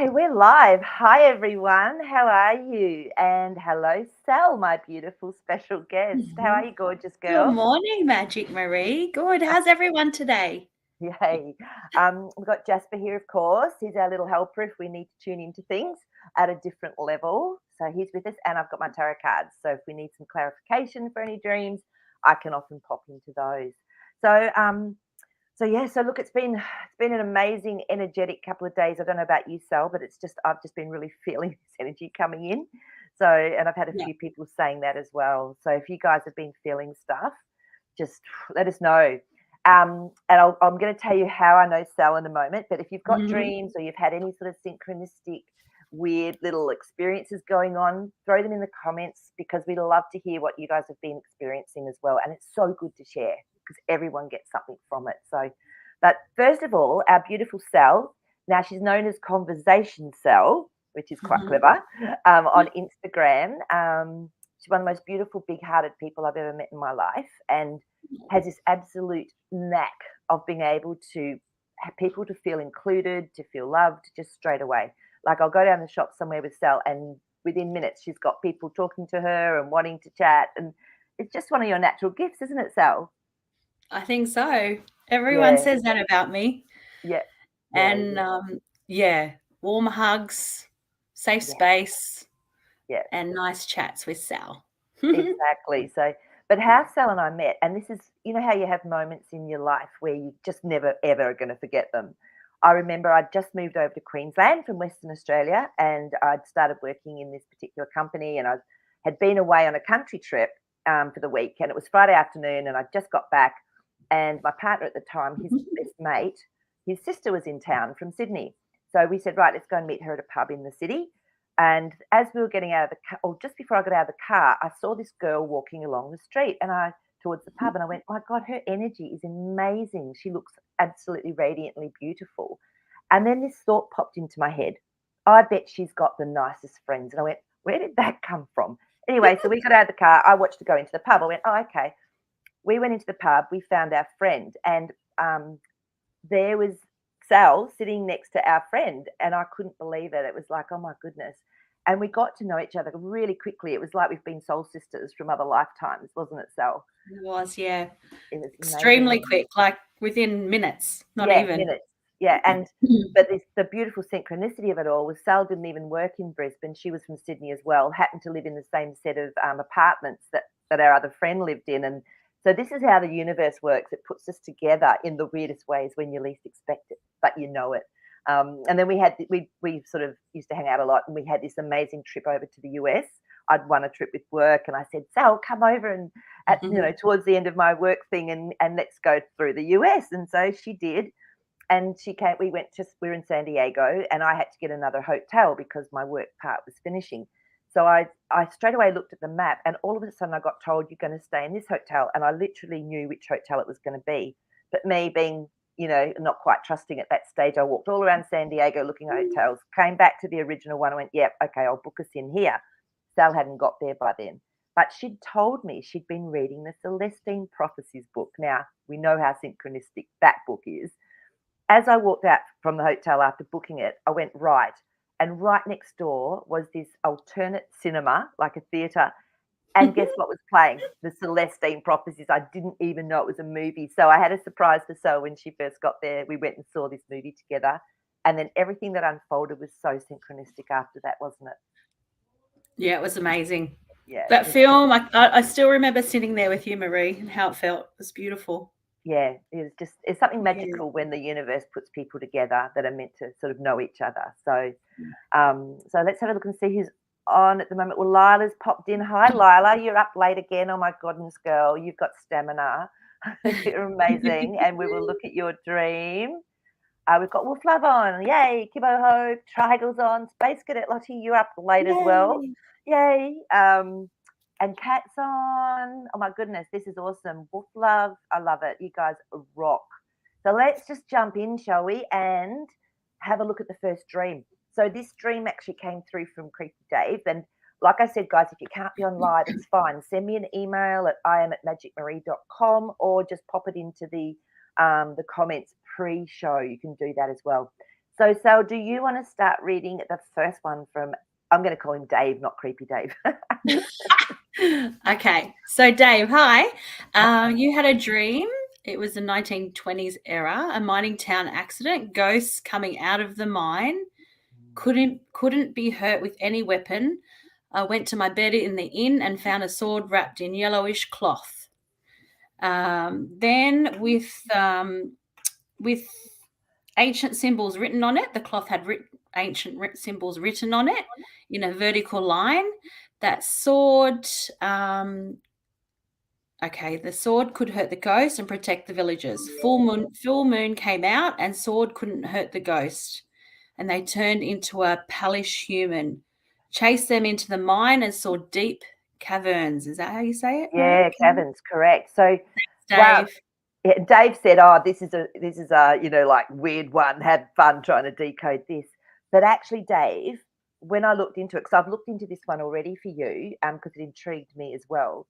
Okay, we're live. Hi, everyone. How are you? And hello, Sal, my beautiful special guest. How are Mhm. you, gorgeous Good girl? morning, Magic Maree. Good. How's everyone today? Yay. We've got Jasper here, of course. He's our little helper if we need to tune into things at a different level. So he's with us, and I've got my tarot cards. So if we need some clarification for any dreams, I can often pop into those. So, so look, it's been an amazing, energetic couple of days. I don't know about you, Sal, but I've just been really feeling this energy coming in. So, and I've had a Yeah. few people saying that as well. So, if you guys have been feeling stuff, just let us know. And I'm going to tell you how I know Sal in a moment. But if you've got Mhm. dreams or you've had any sort of synchronistic, weird little experiences going on, throw them in the comments because we love to hear what you guys have been experiencing as well. And it's so good to share because everyone gets something from it. So, but first of all, our beautiful Sal, now she's known as Conversationsal, which is quite Mhm. clever, on Instagram. She's one of the most beautiful, big hearted people I've ever met in my life and has this absolute knack of being able to have people to feel included, to feel loved just straight away. Like I'll go down the shop somewhere with Sal and within minutes she's got people talking to her and wanting to chat. And it's just one of your natural gifts, isn't it, Sal? I think so. Everyone Yeah, says that about me. yeah, yeah, And yeah, warm hugs, safe yeah, space, yeah. and nice chats with Sal. Exactly. So, but how Sal and I met, and this is, you know, how you have moments in your life where you just never ever are going to forget them. I remember I'd just moved over to Queensland from Western Australia, and I'd started working in this particular company, and I had been away on a country trip for the week, and it was Friday afternoon, and I'd just got back, and my partner at the time, his best mate, his sister was in town from Sydney, so we said, right, let's go and meet her at a pub in the city. And as we were getting out of the car, or just before I got out of the car, I saw this girl walking along the street and I towards the pub and I went, my God, her energy is amazing. She looks absolutely radiantly beautiful. And then this thought popped into my head. I bet she's got the nicest friends. And I went, where did that come from? Anyway, so we got out of the car. I watched her go into the pub. I went, oh, okay. We went into the pub. We found our friend. And there was Sal sitting next to our friend, and I couldn't believe it. It was like, oh my goodness. And we got to know each other really quickly. It was like we've been soul sisters from other lifetimes, wasn't it, Sal? It was, yeah. It was amazing. Extremely quick, like within minutes, not Yeah, even. minutes. Yeah, and but the beautiful synchronicity of it all was Sal didn't even work in Brisbane. She was from Sydney as well, happened to live in the same set of apartments that our other friend lived in. And so this is how the universe works. It puts us together in the weirdest ways when you least expect it, but you know it. And then we sort of used to hang out a lot, and we had this amazing trip over to the US. I'd won a trip with work, and I said, "Sal, come over and at towards the end of my work thing, and let's go through the US." And so she did, and she came. We were in San Diego, and I had to get another hotel because my work part was finishing. So I straight away looked at the map, and all of a sudden I got told you're going to stay in this hotel, and I literally knew which hotel it was going to be. But me being, not quite trusting at that stage, I walked all around San Diego looking at hotels, came back to the original one, and went, "Yep, okay, I'll book us in here." Sal hadn't got there by then, but she'd told me she'd been reading the Celestine Prophecies book. Now we know how synchronistic that book is. As I walked out from the hotel after booking it, I went right. And right next door was this alternate cinema, like a theatre. And guess what was playing? The Celestine Prophecies. I didn't even know it was a movie. So I had a surprise for Sel when she first got there. We went and saw this movie together. And then everything that unfolded was so synchronistic after that, wasn't it? Yeah, it was amazing. Yeah, That it film, I still remember sitting there with you, Marie, and how it felt. It was beautiful. yeah, it's something Yeah. magical when the universe puts people together that are meant to sort of know each other. So let's have a look and see who's on at the moment. Well, Lila's popped in. Hi, Lila. You're up late again. Oh my goodness, girl. You've got stamina. You're amazing. And we will look at your dream. We've got Wolf Love on. Yay. Kibbo Ho. Triangles on. Space Cadet Lottie, you're up late as well. Yay. Yay. And Cat's on. Oh my goodness. This is awesome. Wolf Love. I love it. You guys rock. So let's just jump in, shall we? And have a look at the first dream. So this dream actually came through from Creepy Dave. And like I said, guys, if you can't be on live, it's fine. Send me an email at iam@magicmaree.com or just pop it into the comments pre-show. You can do that as well. So, Sal, do you want to start reading the first one from, I'm going to call him Dave, not Creepy Dave. Okay, so Dave, hi. You had a dream. It was the 1920s era, a mining town accident, ghosts coming out of the mine, couldn't be hurt with any weapon. I went to my bed in the inn and found a sword wrapped in yellowish cloth. Then with ancient symbols written on it, the cloth had ancient symbols written on it in a vertical line. That sword, okay, the sword could hurt the ghost and protect the villagers. Full moon came out, and sword couldn't hurt the ghost, and they turned into a palish human. Chased them into the mine and saw deep caverns. Is that how you say it, Marie? Yeah, caverns, correct. So, wow. Dave. Yeah, Dave said, "Oh, this is a like weird one. Have fun trying to decode this." But actually, Dave, when I looked into it, because I've looked into this one already for you, because it intrigued me as well,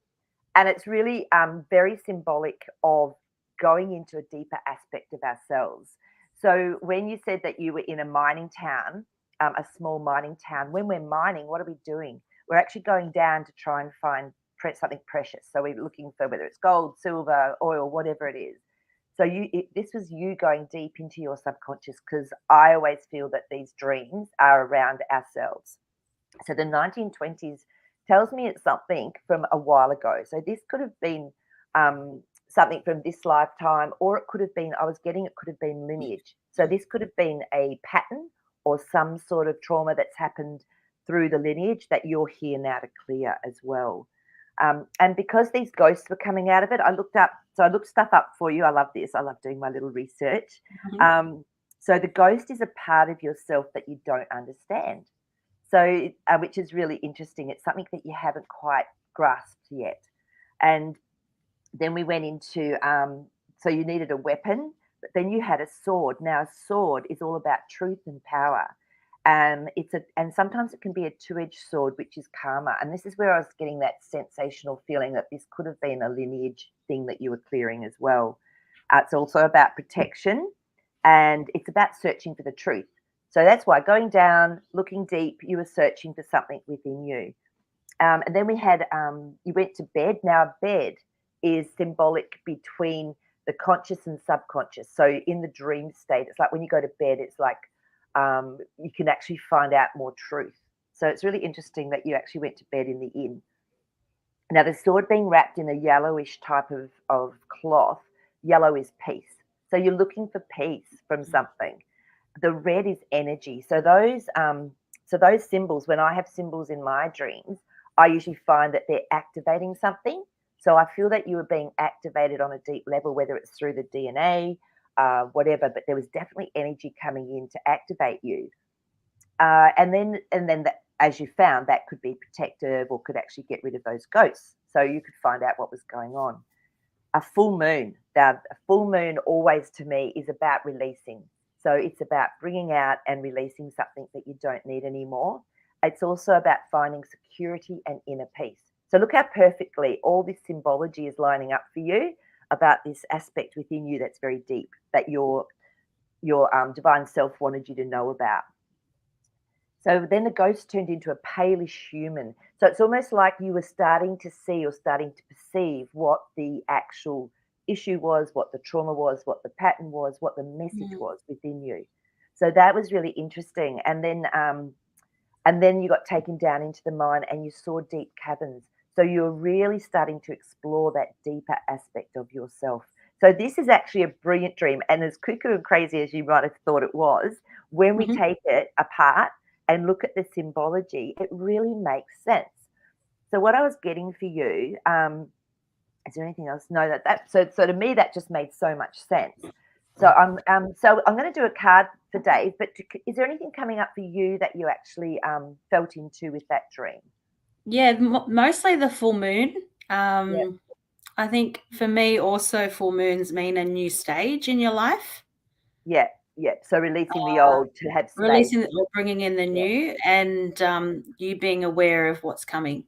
and it's really very symbolic of going into a deeper aspect of ourselves. So when you said that you were in a mining town, a small mining town, when we're mining, what are we doing? We're actually going down to try and find something precious. So we're looking for whether it's gold, silver, oil, whatever it is. So this was you going deep into your subconscious, because I always feel that these dreams are around ourselves. So the 1920s tells me it's something from a while ago. So this could have been something from this lifetime, or it could have been, it could have been lineage. So this could have been a pattern or some sort of trauma that's happened through the lineage that you're here now to clear as well. And because these ghosts were coming out of it, I looked stuff up for you. I love this. I love doing my little research. So the ghost is a part of yourself that you don't understand. So, which is really interesting. It's something that you haven't quite grasped yet. And then we went into, so you needed a weapon, but then you had a sword. Now, a sword is all about truth and power. And sometimes it can be a two-edged sword, which is karma. And this is where I was getting that sensational feeling that this could have been a lineage thing that you were clearing as well. It's also about protection, and it's about searching for the truth. So that's why going down, looking deep, you were searching for something within you. And then we had, you went to bed. Now, a bed is symbolic between the conscious and subconscious. So in the dream state, it's like when you go to bed, it's like you can actually find out more truth. So it's really interesting that you actually went to bed in the inn. Now, the sword being wrapped in a yellowish type of cloth, yellow is peace. So you're looking for peace from something. The red is energy. So those symbols, when I have symbols in my dreams, I usually find that they're activating something. So I feel that you were being activated on a deep level, whether it's through the DNA, whatever, but there was definitely energy coming in to activate you. And then as you found, that could be protective or could actually get rid of those ghosts. So you could find out what was going on. A full moon. Now, a full moon always to me is about releasing. So it's about bringing out and releasing something that you don't need anymore. It's also about finding security and inner peace. So look how perfectly all this symbology is lining up for you about this aspect within you that's very deep, that your divine self wanted you to know about. So then the ghost turned into a palish human. So it's almost like you were starting to see or starting to perceive what the actual issue was, what the trauma was, what the pattern was, what the message was within you. So that was really interesting. And then you got taken down into the mine and you saw deep caverns. So you're really starting to explore that deeper aspect of yourself. So this is actually a brilliant dream. And as cuckoo and crazy as you might have thought it was, when we take it apart and look at the symbology, it really makes sense. So what I was getting for you, is there anything else? No, so to me that just made so much sense. So I'm going to do a card for Dave, but is there anything coming up for you that you actually felt into with that dream? Yeah, mostly the full moon. I think for me also full moons mean a new stage in your life. Yeah. So releasing the old to have space. Releasing or bringing in the new, and you being aware of what's coming.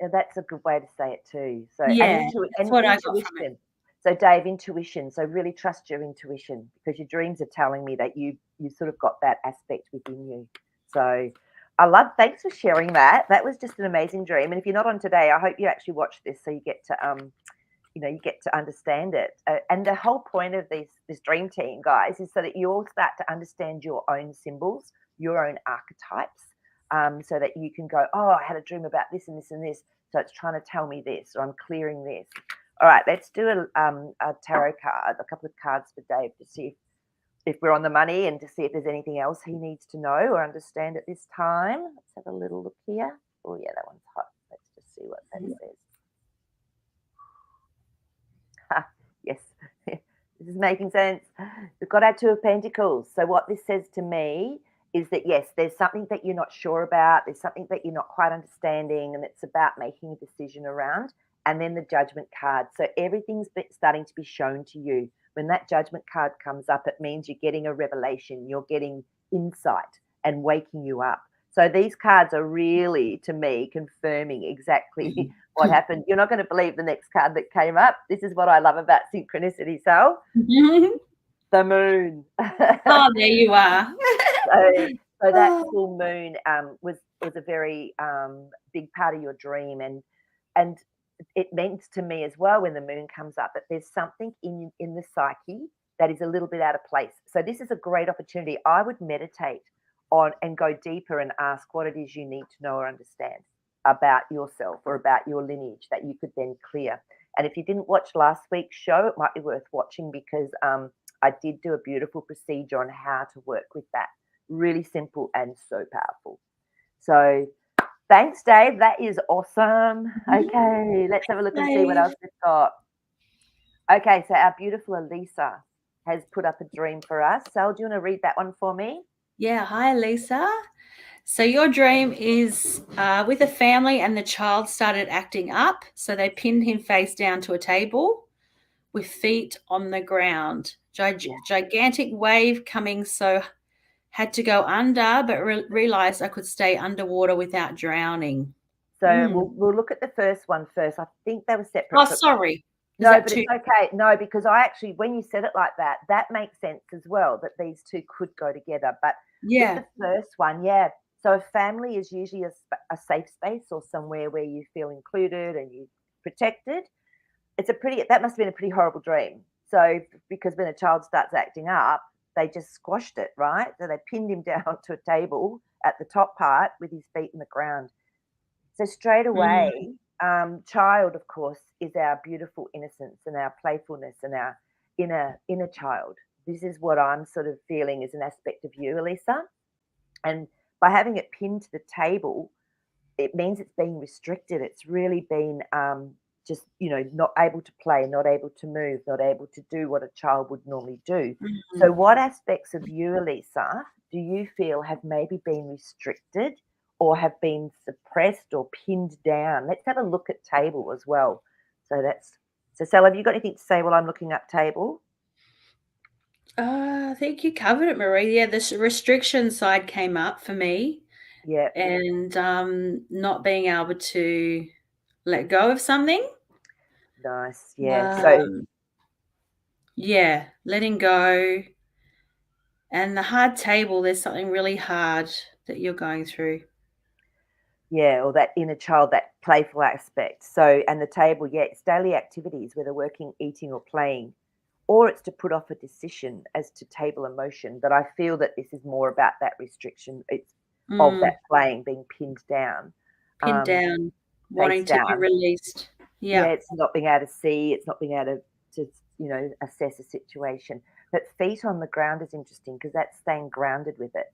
Yeah, that's a good way to say it too. So Yeah, that's what I got from it. So Dave, intuition. So really trust your intuition, because your dreams are telling me that you sort of got that aspect within you. So thanks for sharing that. That was just an amazing dream. And if you're not on today, I hope you actually watch this so you get to you get to understand it. And the whole point of this dream team, guys, is so that you all start to understand your own symbols, your own archetypes, so that you can go, oh, I had a dream about this and this and this, so it's trying to tell me this, or I'm clearing this. All right, let's do a tarot card, a couple of cards for Dave, to see if we're on the money, and to see if there's anything else he needs to know or understand at this time. Let's have a little look here. Oh yeah, that one's hot. Let's just see what that says. Yes, this is making sense. We've got our Two of Pentacles. So what this says to me is that, yes, there's something that you're not sure about. There's something that you're not quite understanding, and it's about making a decision around. And then the Judgment card. So everything's starting to be shown to you. When that Judgment card comes up, it means you're getting a revelation. You're getting insight and waking you up. So these cards are really, to me, confirming exactly what happened. You're not going to believe the next card that came up. This is what I love about synchronicity, Sal. The moon. Oh, there you are. So that full moon was a very big part of your dream, and it means to me as well, when the moon comes up, that there's something in the psyche that is a little bit out of place. So this is a great opportunity. I would meditate on and go deeper and ask what it is you need to know or understand about yourself or about your lineage that you could then clear. And if you didn't watch last week's show, it might be worth watching, because I did do a beautiful procedure on how to work with that. Really simple and so powerful. So thanks, Dave. That is awesome. Okay, let's have a look and see what else we've got. Okay, so our beautiful Elisa has put up a dream for us. Sal, do you want to read that one for me? Yeah, hi, Lisa. So your dream is with a family, and the child started acting up. So they pinned him face down to a table with feet on the ground. Gigantic wave coming, so had to go under, but realized I could stay underwater without drowning. So we'll look at the first one first. I think they were separate. Oh, sorry. No, but it's okay. No, because when you said it like that, that makes sense as well, that these two could go together. But with the first one, so a family is usually a safe space, or somewhere where you feel included and you're protected. That must have been a pretty horrible dream. So because when a child starts acting up, they just squashed it, right? So they pinned him down to a table at the top part with his feet in the ground. So straight away, child, of course, is our beautiful innocence and our playfulness and our inner child. This is what I'm sort of feeling is an aspect of you, Elisa. And by having it pinned to the table, it means it's being restricted. It's really been just, not able to play, not able to move, not able to do what a child would normally do. So what aspects of you, Elisa, do you feel have maybe been restricted or have been suppressed or pinned down? Let's have a look at table as well. So Sal, have you got anything to say while I'm looking up table? I think you covered it, Maree. Yeah, the restriction side came up for me. Yeah. And not being able to let go of something. Nice. Yeah. Letting go. And the hard table, there's something really hard that you're going through. Yeah, or that inner child, that playful aspect. So, and the table, it's daily activities, whether working, eating, or playing, or it's to put off a decision as to table emotion. But I feel that this is more about that restriction. It's of that playing being pinned down. Pinned down, wanting to be released. Yeah, it's not being able to see, it's not being able to assess a situation. But feet on the ground is interesting, because that's staying grounded with it.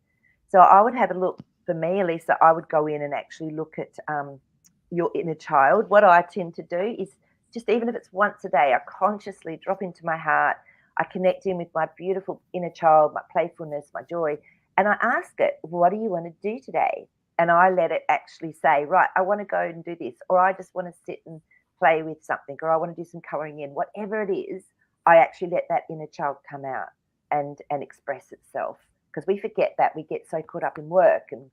So I would have a look. For me, Elisa, I would go in and actually look at your inner child. What I tend to do is just, even if it's once a day, I consciously drop into my heart. I connect in with my beautiful inner child, my playfulness, my joy, and I ask it, what do you want to do today? And I let it actually say, right, I want to go and do this, or I just want to sit and play with something, or I want to do some colouring in. Whatever it is, I actually let that inner child come out and express itself. Because we forget that. We get so caught up in work and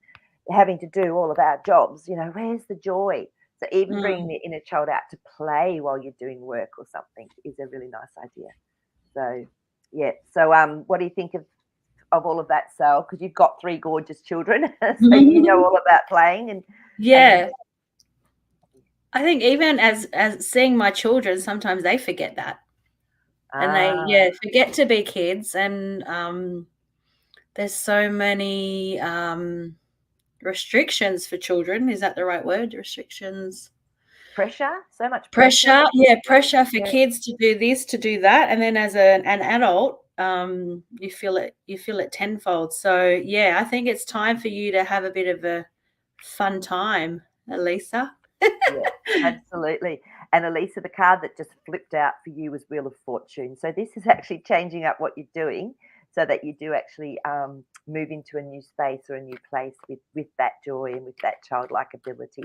having to do all of our jobs. Where's the joy? So even bringing the inner child out to play while you're doing work or something is a really nice idea. So yeah. So what do you think of all of that, Sal? Because you've got 3 gorgeous children, so you know all about playing and Yeah. I think even as seeing my children, sometimes they forget that. And they forget to be kids, and there's so many restrictions for children. Is that the right word? Restrictions. pressure, so much pressure. Pressure, yeah, pressure for kids to do this, to do that, and then as an adult, you feel it tenfold. So yeah, I think it's time for you to have a bit of a fun time, Elisa. Yeah, absolutely. And Elisa, the card that just flipped out for you was Wheel of Fortune. So this is actually changing up what you're doing so that you do actually move into a new space or a new place with that joy and with that childlike ability.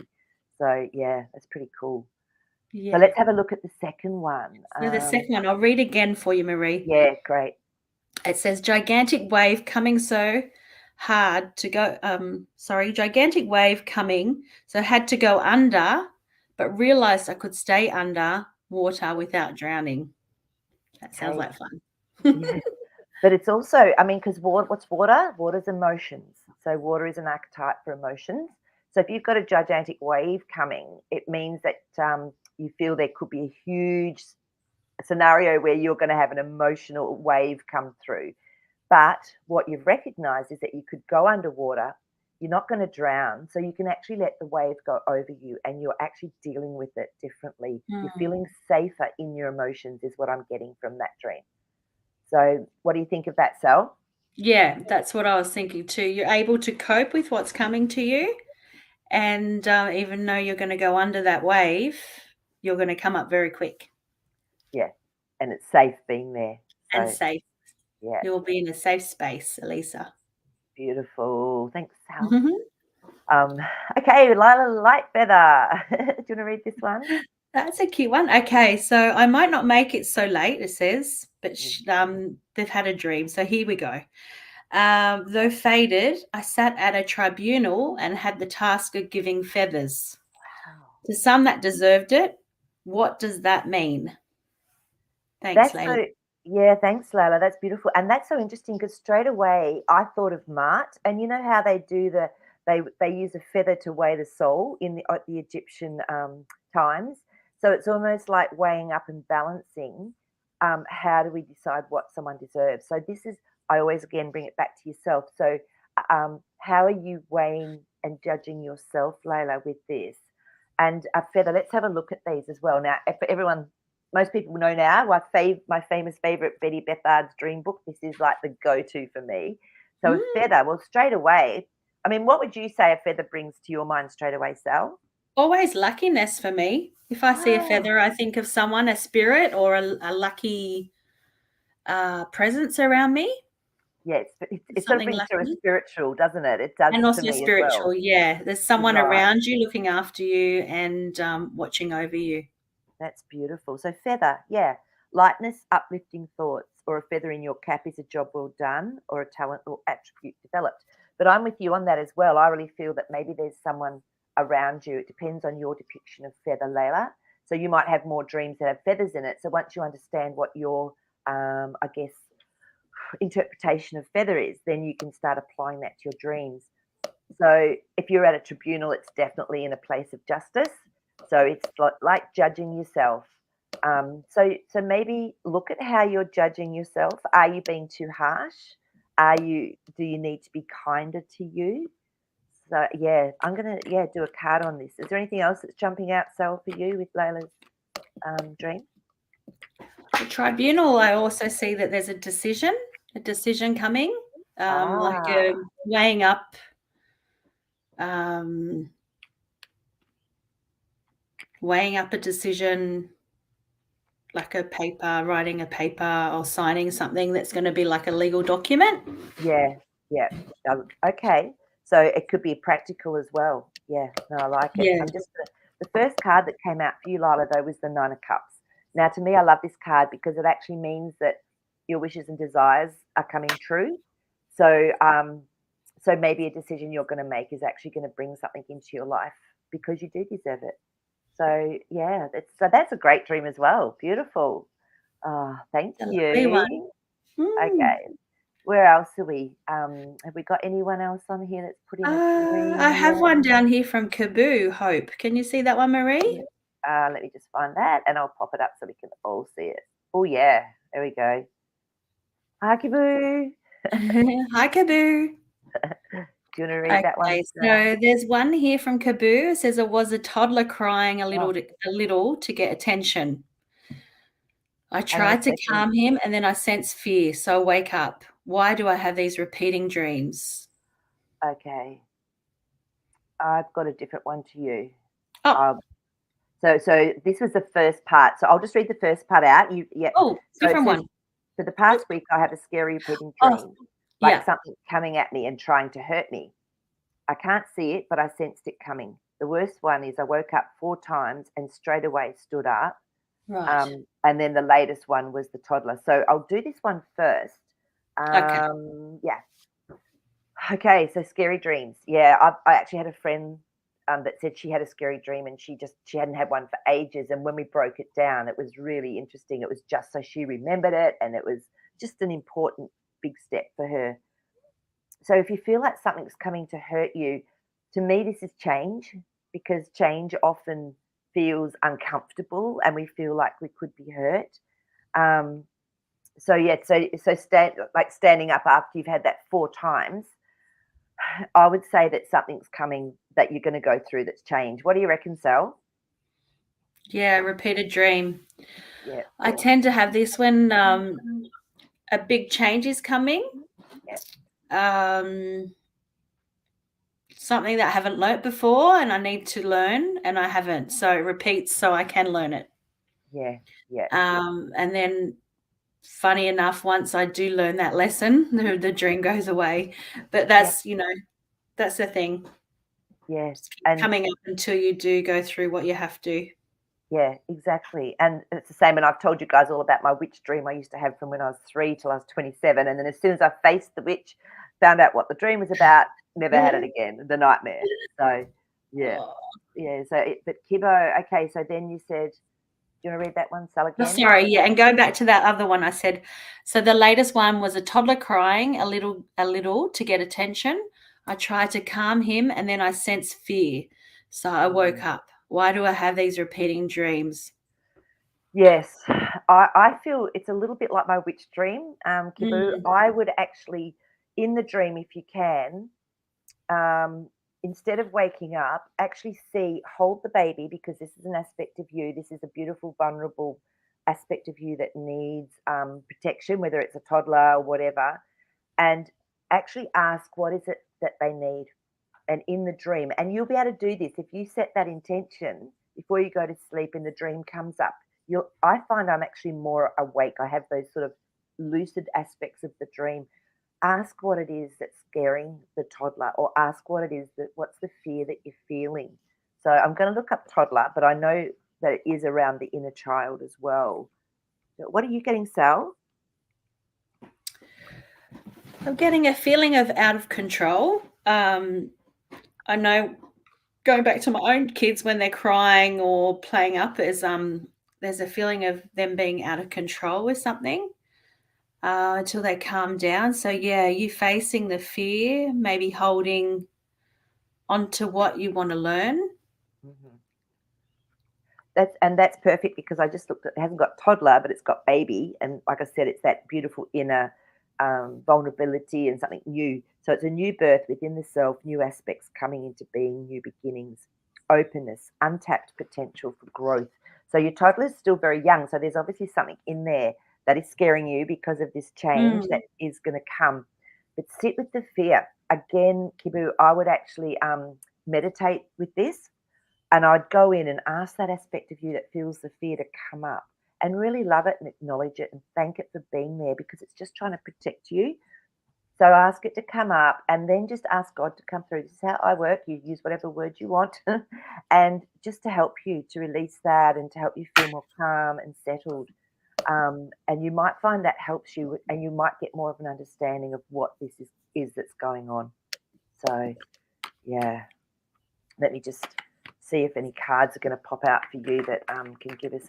So yeah, that's pretty cool. So Yeah. let's have a look at the second one. So the second one, I'll read again for you, Maree. Yeah, great. It says gigantic wave coming so hard to go gigantic wave coming, so had to go under, but realized I could stay under water without drowning. That sounds Okay. like fun. Yeah. But it's also, I mean, because what's water? Water's emotions. So water is an archetype for emotions. So if you've got a gigantic wave coming, it means that you feel there could be a huge scenario where you're going to have an emotional wave come through. But what you've recognized is that you could go underwater, you're not going to drown, so you can actually let the wave go over you and you're actually dealing with it differently. You're feeling safer in your emotions, is what I'm getting from that dream. So, what do you think of that, Sal? Yeah, that's what I was thinking too. You're able to cope with what's coming to you, and even though you're going to go under that wave, you're going to come up very quick Yeah, and it's safe being there. and So, safe. yeah, You'll be in a safe space, Elisa. beautiful. Thanks, Sal. Um, okay, Lila Lightfeather. Do you want to read this one? That's a cute one. Okay, so I might not make it so late, it says, but they've had a dream. So here we go. Though faded, I sat at a tribunal and had the task of giving feathers Wow. to some that deserved it. What does that mean? Thanks, That's Layla. so, yeah, thanks, Layla. That's beautiful. And that's so interesting because straight away I thought of Mart. And you know how they do they use a feather to weigh the soul in the Egyptian times. So it's almost like weighing up and balancing. How do we decide what someone deserves? So this is, I always again bring it back to yourself. So how are you weighing and judging yourself, Layla, with this? And a feather, let's have a look at these as well. Now, for everyone, most people know now my famous favorite Betty Bethard's dream book. This is like the go-to for me. So a feather, well, straight away, I mean, what would you say a feather brings to your mind straight away, Sal? Always luckiness for me. If I see a Ah, feather, I think of someone, a spirit, or a lucky presence around me. yes, but it sort of Something brings through a lucky. spiritual, doesn't it? It does And for also me as well. spiritual, yeah. There's someone Right. around you looking after you and watching over you. That's beautiful. So feather, yeah. Lightness, uplifting thoughts, or a feather in your cap is a job well done, or a talent or attribute developed. But I'm with you on that as well. I really feel that maybe there's someone around you. It depends on your depiction of feather, Layla. So you might have more dreams that have feathers in it. So once you understand what your, I guess, interpretation of feather is, then you can start applying that to your dreams. So if you're at a tribunal, it's definitely in a place of justice. So it's like judging yourself. So maybe look at how you're judging yourself. Are you being too harsh? Do you need to be kinder to you? So yeah, I'm gonna do a card on this. Is there anything else that's jumping out, Sal, for you with Layla's dream? The tribunal, I also see that there's a decision coming, like Ah, weighing up, um, a decision, like writing a paper or signing something that's going to be like a legal document. yeah, yeah. Okay. So it could be practical as well. Yeah, no, I like it. Yeah. The first card that came out for you, Lila, though, was the Nine of Cups. Now, to me, I love this card because it actually means that your wishes and desires are coming true. So, so maybe a decision you're going to make is actually going to bring something into your life because you do deserve it. So yeah, that's a great dream as well. Beautiful. Oh, thank It's a lovely you. one. Okay. Where else are we? Have we got anyone else on here that's put in a I dream have yet? one down here from Kaboo, Hope. Can you see that one, Marie? Let me just find that and I'll pop it up so we can all see it. Oh yeah, there we go. Hi, Kibu. Hi, Kaboo. Do you want to read that one? Okay, so there's one here from Kaboo. It says it was a toddler crying a Oh, little to get attention. I hang on a tried to second. calm him and then I sensed fear, so I wake up. Why do I have these repeating dreams? Okay. I've got a different one to you. Oh, So this was the first part. So I'll just read the first part out. So it different says, one. for the past week, I have a scary repeating Oh, dream, like yeah. something coming at me and trying to hurt me. I can't see it, but I sensed it coming. The worst one is I woke up 4 times and straight away stood up. Right. And then the latest one was the toddler. So I'll do this one first. Okay. Yeah. Okay, so scary dreams. Yeah, I actually had a friend that said she had a scary dream and she hadn't had one for ages. And when we broke it down, it was really interesting. It was just so she remembered it, and it was just an important big step for her. So if you feel like something's coming to hurt you, to me this is change, because change often feels uncomfortable and we feel like we could be hurt. Um, so yeah, standing up after you've had that 4 times, I would say that something's coming that you're going to go through that's change. What do you reckon, Sal? Yeah, repeated dream. Yeah, I tend to have this when a big change is coming. yeah, Um, something that I haven't learnt before and I need to learn and I haven't. So it repeats so I can learn it. yeah, yeah, And then funny enough, once I do learn that lesson, the dream goes away. But yeah, that's the thing. yeah. Just keep And coming up until you do go through what you have to. yeah, exactly. And it's the same. And I've told you guys all about my witch dream I used to have from when I was 3 till I was 27. And then as soon as I faced the witch, found out what the dream was about, never had it again, the nightmare. So, yeah. Oh, Yeah. But Kibbo, okay. So then you said, do you want to read that one, Sal, again? sorry, yeah, and go back to that other one I said. So the latest one was a toddler crying a little to get attention. I tried to calm him and then I sensed fear. So I woke up. Why do I have these repeating dreams? Yes, I feel it's a little bit like my witch dream, Kibu. Mm, I would actually, in the dream, if you can, um, instead of waking up, actually hold the baby, because this is an aspect of you. This is a beautiful, vulnerable aspect of you that needs protection, whether it's a toddler or whatever, and actually ask what is it that they need. And in the dream, and you'll be able to do this if you set that intention before you go to sleep and the dream comes up. I find I'm actually more awake. I have those sort of lucid aspects of the dream. Ask what it is that's scaring the toddler, or ask what's the fear that you're feeling. So I'm going to look up toddler, but I know that it is around the inner child as well. What are you getting, Sal? I'm getting a feeling of out of control. I know going back to my own kids when they're crying or playing up there's a feeling of them being out of control with something until they calm down. So yeah, you facing the fear, maybe holding on to what you want to learn. Mm-hmm. That's perfect, because I just looked at it hasn't got toddler, but it's got baby, and like I said, it's that beautiful inner vulnerability and something new. So it's a new birth within the self, new aspects coming into being, new beginnings, openness, untapped potential for growth. So your toddler is still very young, so there's obviously something in there that is scaring you because of this change Mm. that is going to come. But sit with the fear again, Kibu. I would actually meditate with this, and I'd go in and ask that aspect of you that feels the fear to come up, and really love it and acknowledge it and thank it for being there, because it's just trying to protect you. So ask it to come up, and then just ask God to come through. This is how I work. You use whatever word you want, and just to help you to release that and to help you feel more calm and settled. And you might find that helps you, and you might get more of an understanding of what this is that's going on. So, yeah, let me just see if any cards are going to pop out for you that can give us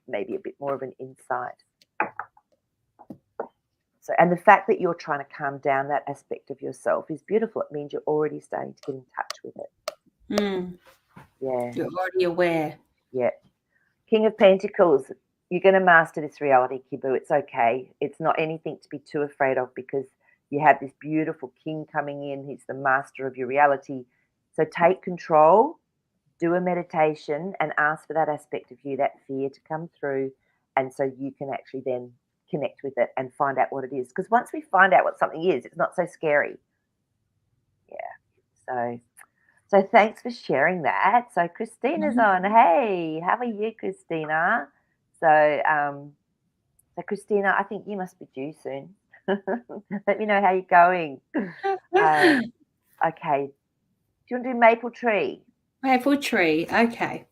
maybe a bit more of an insight. So, and the fact that you're trying to calm down that aspect of yourself is beautiful. It means you're already starting to get in touch with it. Yeah. You're already aware. Yeah. King of Pentacles, you're going to master this reality, Kibu. It's okay. It's not anything to be too afraid of because you have this beautiful king coming in. He's the master of your reality. So take control, do a meditation, and ask for that aspect of you, that fear to come through. And so you can actually then connect with it and find out what it is. Because once we find out what something is, it's not so scary. Yeah. So thanks for sharing that. So Christina's on. Hey, how are you, Christina? So Christina, I think you must be due soon. Let me know how you're going. Okay. Do you want to do Maple Tree? Maple Tree. Okay.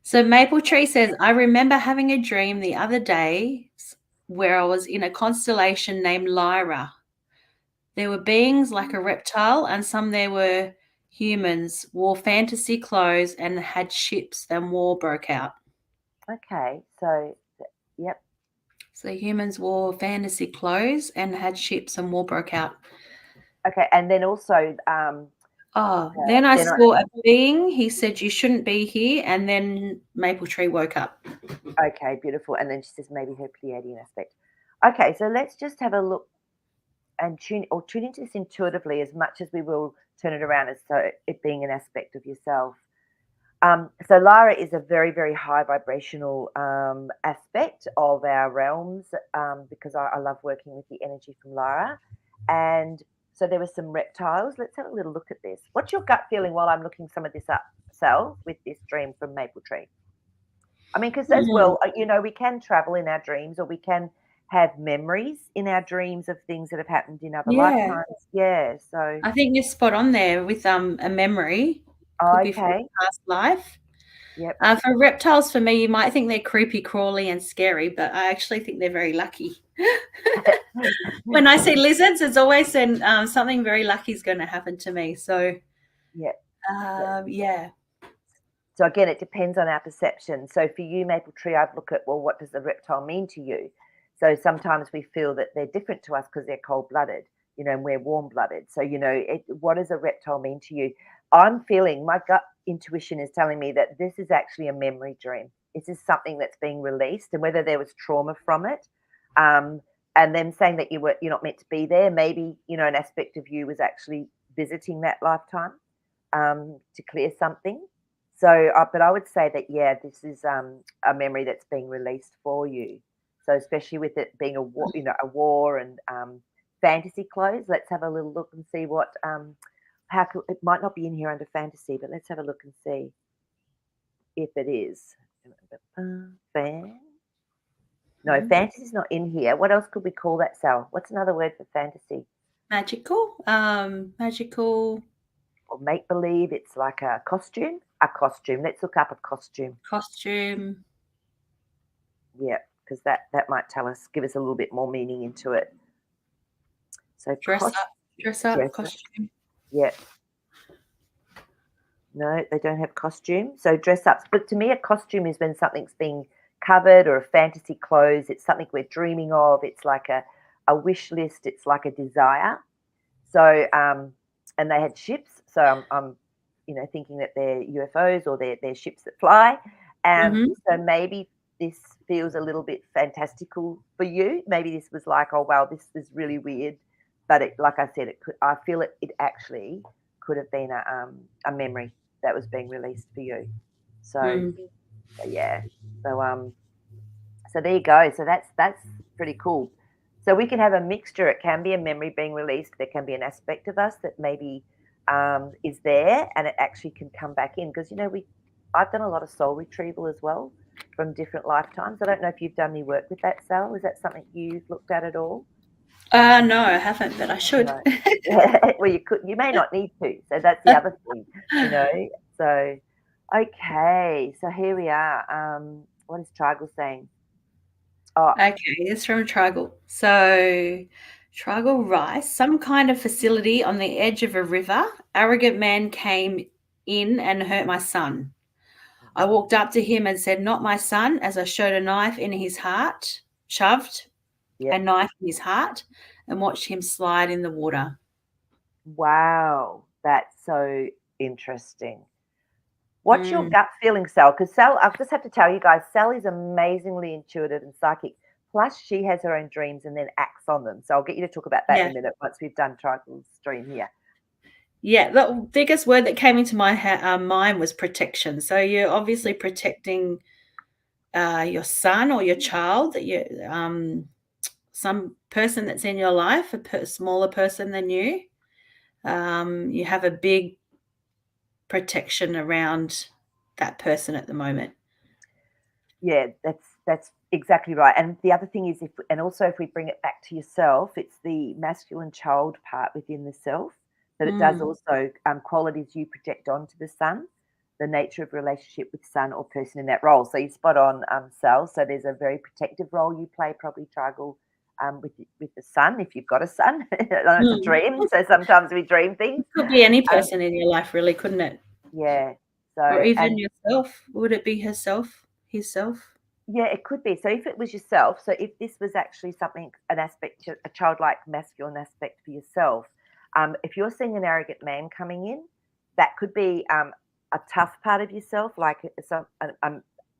So Maple Tree says, I remember having a dream the other day where I was in a constellation named Lyra. There were beings like a reptile, and some there were humans, wore fantasy clothes and had ships, and war broke out. Okay. So, yep. So humans wore fantasy clothes and had ships, and war broke out. Okay. And then also, then I saw a being. He said, you shouldn't be here. And then Maple Tree woke up. Okay, beautiful. And then she says maybe her Pleiadian aspect. Okay, so let's just have a look and tune into this intuitively as much as we will turn it around as so it being an aspect of yourself. So Lyra is a very, very high vibrational aspect of our realms because I love working with the energy from Lyra. And so there were some reptiles. Let's have a little look at this. What's your gut feeling while I'm looking some of this up, Sal, with this dream from Maple Tree? I mean, because as well, we can travel in our dreams or we can have memories in our dreams of things that have happened in other lifetimes. Yeah, so I think you're spot on there with a memory. Could be from a past life. Yep. For reptiles, for me, you might think they're creepy, crawly, and scary, but I actually think they're very lucky. When I see lizards, it's always then something very lucky is going to happen to me. So, yeah. So again, it depends on our perception. So for you, Maple Tree, I'd look at, well, what does the reptile mean to you? So sometimes we feel that they're different to us because they're cold-blooded, and we're warm-blooded. So, what does a reptile mean to you? I'm feeling, my gut intuition is telling me that this is actually a memory dream. This is something that's being released, and whether there was trauma from it, and them saying that you're not meant to be there, maybe, an aspect of you was actually visiting that lifetime to clear something. So, but I would say that, this is a memory that's being released for you. So, especially with it being a war and fantasy clothes, let's have a little look and see what, it might not be in here under fantasy, but let's have a look and see if it is. No, fantasy's not in here. What else could we call that, Sal? What's another word for fantasy? Magical. Or make-believe. It's like a costume. Let's look up a costume. Yeah, because that might give us a little bit more meaning into it. So dress up, costume. Yeah. No, they don't have costume. So dress ups. But to me, a costume is when something's being covered, or a fantasy clothes. It's something we're dreaming of. It's like a wish list. It's like a desire. So and they had ships. So I'm thinking that they're UFOs or they're ships that fly. So maybe this feels a little bit fantastical for you. Maybe this was like, oh wow, this is really weird. But like I said, I feel it actually could have been a memory that was being released for you. So yeah. So there you go. So that's pretty cool. So we can have a mixture. It can be a memory being released. There can be an aspect of us that maybe is there, and it actually can come back in because I've done a lot of soul retrieval as well from different lifetimes. I don't know if you've done any work with that, Sal. Is that something you've looked at all? No, I haven't, but I should. No. Well, you may not need to. So that's the other thing, So, okay. So here we are. What is Trigal saying? Oh. Okay, it's from Trigal. So, Trigal writes, some kind of facility on the edge of a river. Arrogant man came in and hurt my son. I walked up to him and said, "Not my son," as I showed a knife in his heart, shoved a knife in his heart, and watched him slide in the water. Wow, that's so interesting. What's your gut feeling, Sal? Because Sal, I just have to tell you guys, Sal is amazingly intuitive and psychic. Plus, she has her own dreams and then acts on them. So I'll get you to talk about that in a minute once we've done Triangle's dream here. Yeah, the biggest word that came into my mind was protection. So you're obviously protecting your son or your child, that you some person that's in your life, a smaller person than you. You have a big protection around that person at the moment. Yeah, that's exactly right. And the other thing is, if we bring it back to yourself, it's the masculine child part within the self, but it does also qualities you project onto the sun, the nature of relationship with son or person in that role. So you're spot on, Sal. So there's a very protective role you play, probably Trigal, with the sun, if you've got a son. I know it's a dream, so sometimes we dream things. It could be any person in your life, really, couldn't it? Yeah. Or So even yourself. Would it be herself, himself? yeah, it could be. So if it was yourself, so if this was actually something, an aspect, a childlike masculine aspect for yourself, if you're seeing an arrogant man coming in, that could be a tough part of yourself, like a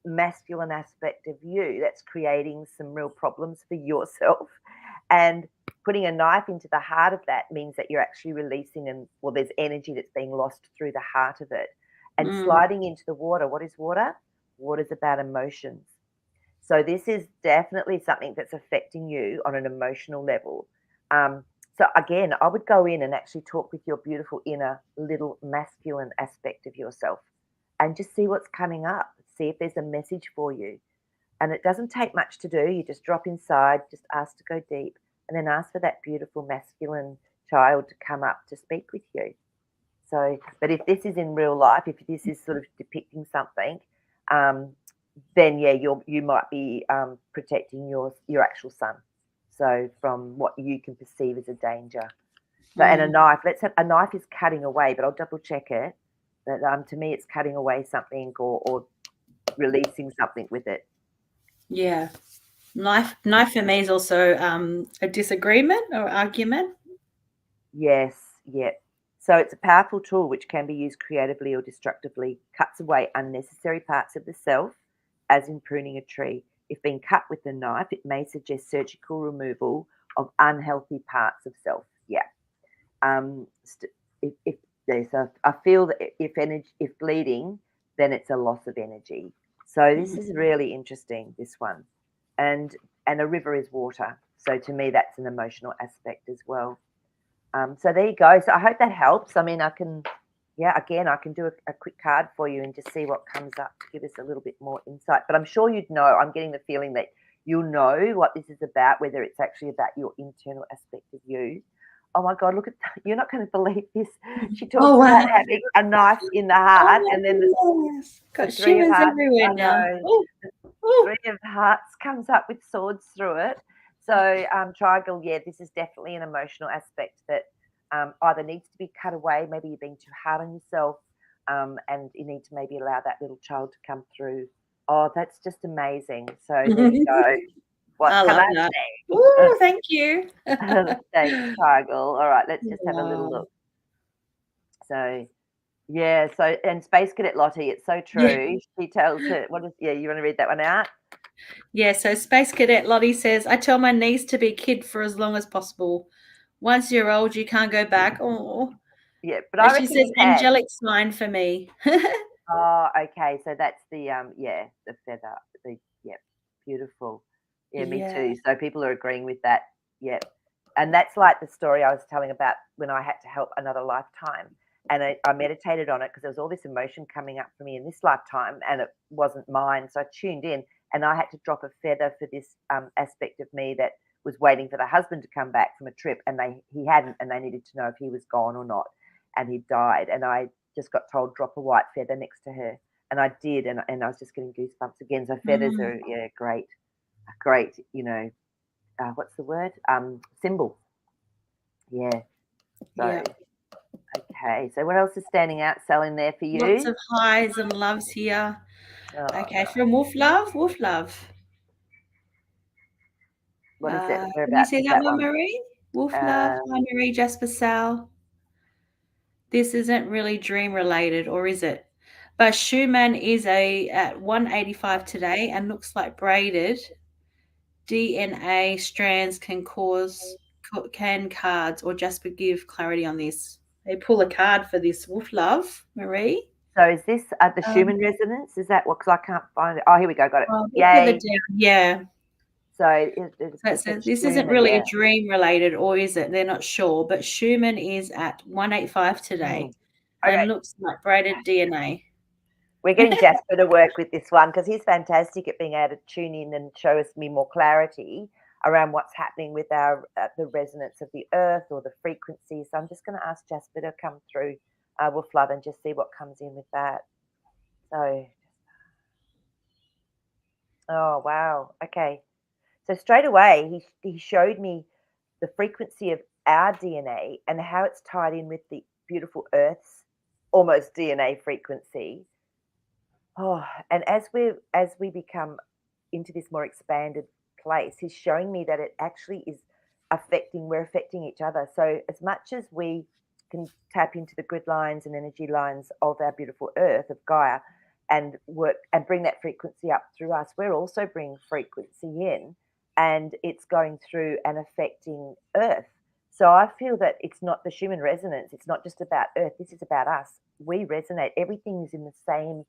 masculine aspect of you that's creating some real problems for yourself. And putting a knife into the heart of that means that you're actually releasing, and well, there's energy that's being lost through the heart of it. And sliding into the water. What is water? Water's about emotions. So this is definitely something that's affecting you on an emotional level. So again, I would go in and actually talk with your beautiful inner little masculine aspect of yourself and just see what's coming up. See if there's a message for you. And it doesn't take much to do. You just drop inside, just ask to go deep, and then ask for that beautiful masculine child to come up to speak with you. So, but if this is in real life, if this is sort of depicting something, then yeah, you might be protecting your actual son. So from what you can perceive as a danger. So and a knife. Let's have a knife is cutting away, but I'll double check it. But to me, it's cutting away something or releasing something with it. Yeah. Knife for me is also a disagreement or argument. Yes, yeah. So it's a powerful tool which can be used creatively or destructively, cuts away unnecessary parts of the self, as in pruning a tree. If being cut with a knife, it may suggest surgical removal of unhealthy parts of self. Yeah. So I feel that if bleeding, then it's a loss of energy. So this is really interesting, this one. And a river is water. So to me, that's an emotional aspect as well. So there you go. So I hope that helps. I mean, I can do a quick card for you and just see what comes up to give us a little bit more insight. But I'm sure you'd know, I'm getting the feeling that you'll know what this is about, whether it's actually about your internal aspect of you. Oh my God, look at that. You're not going to believe this. She talks about having a knife in the heart and then got Three of shivers Hearts. everywhere I now. know. Three of Hearts comes up with swords through it. So, Triangle, yeah, this is definitely an emotional aspect that either needs to be cut away. Maybe you're being too hard on yourself, and you need to maybe allow that little child to come through. Oh, that's just amazing. So there you go. What I can love I that. say? Ooh, thank you. Thanks, Triangle. All right, let's just have a little look. So, yeah, so and Space Cadet Lottie, it's so true. She tells her, you want to read that one out? Yeah, so Space Cadet Lottie says, I tell my niece to be kid for as long as possible. Once you're old, you can't go back. Oh. Yeah, but I She reckon says you can. angelic sign for me. Oh, okay. So that's the the feather. Beautiful. Yeah, me too. So people are agreeing with that. Yeah. And that's like the story I was telling about when I had to help another lifetime. And I meditated on it because there was all this emotion coming up for me in this lifetime and it wasn't mine. So I tuned in and I had to drop a feather for this aspect of me that was waiting for the husband to come back from a trip and he hadn't and they needed to know if he was gone or not. And he died. And I just got told drop a white feather next to her. And I did, and I was just getting goosebumps again. So feathers are great, what's the word? Symbol. Yeah. So Okay, so what else is standing out, Sal, in there for you? Lots of highs and loves here. Oh, Okay, no. from Wolf Love, Wolf Love. What is it? Can you Whereabouts see is that that one, one? Marie? Wolf Love, hi Marie, Jasper Sal. This isn't really dream related, or is it? But Schumann is at 185 today and looks like braided. DNA strands can cards, or Jasper give clarity on this. They pull a card for this, Wolf Love, Marie. So is this the Schumann resonance? Is that what? Because I can't find it. Oh, here we go. Got it. Further Yay. down, yeah. So It says this isn't really a dream related, or is it? They're not sure. But Schumann is at 185 today and looks like braided DNA. We're getting Jasper to work with this one because he's fantastic at being able to tune in and show me more clarity around what's happening with our the resonance of the earth or the frequency. So I'm just going to ask Jasper to come through Wolf Love and just see what comes in with that. So, oh, wow. Okay. So straight away, he showed me the frequency of our DNA and how it's tied in with the beautiful Earth's almost DNA frequency. Oh, and as we become into this more expanded place, he's showing me that it actually is we're affecting each other. So as much as we can tap into the grid lines and energy lines of our beautiful Earth, of Gaia, and work and bring that frequency up through us, we're also bringing frequency in, and it's going through and affecting Earth. So I feel that it's not the Schumann resonance. It's not just about Earth. This is about us. We resonate. Everything is in the same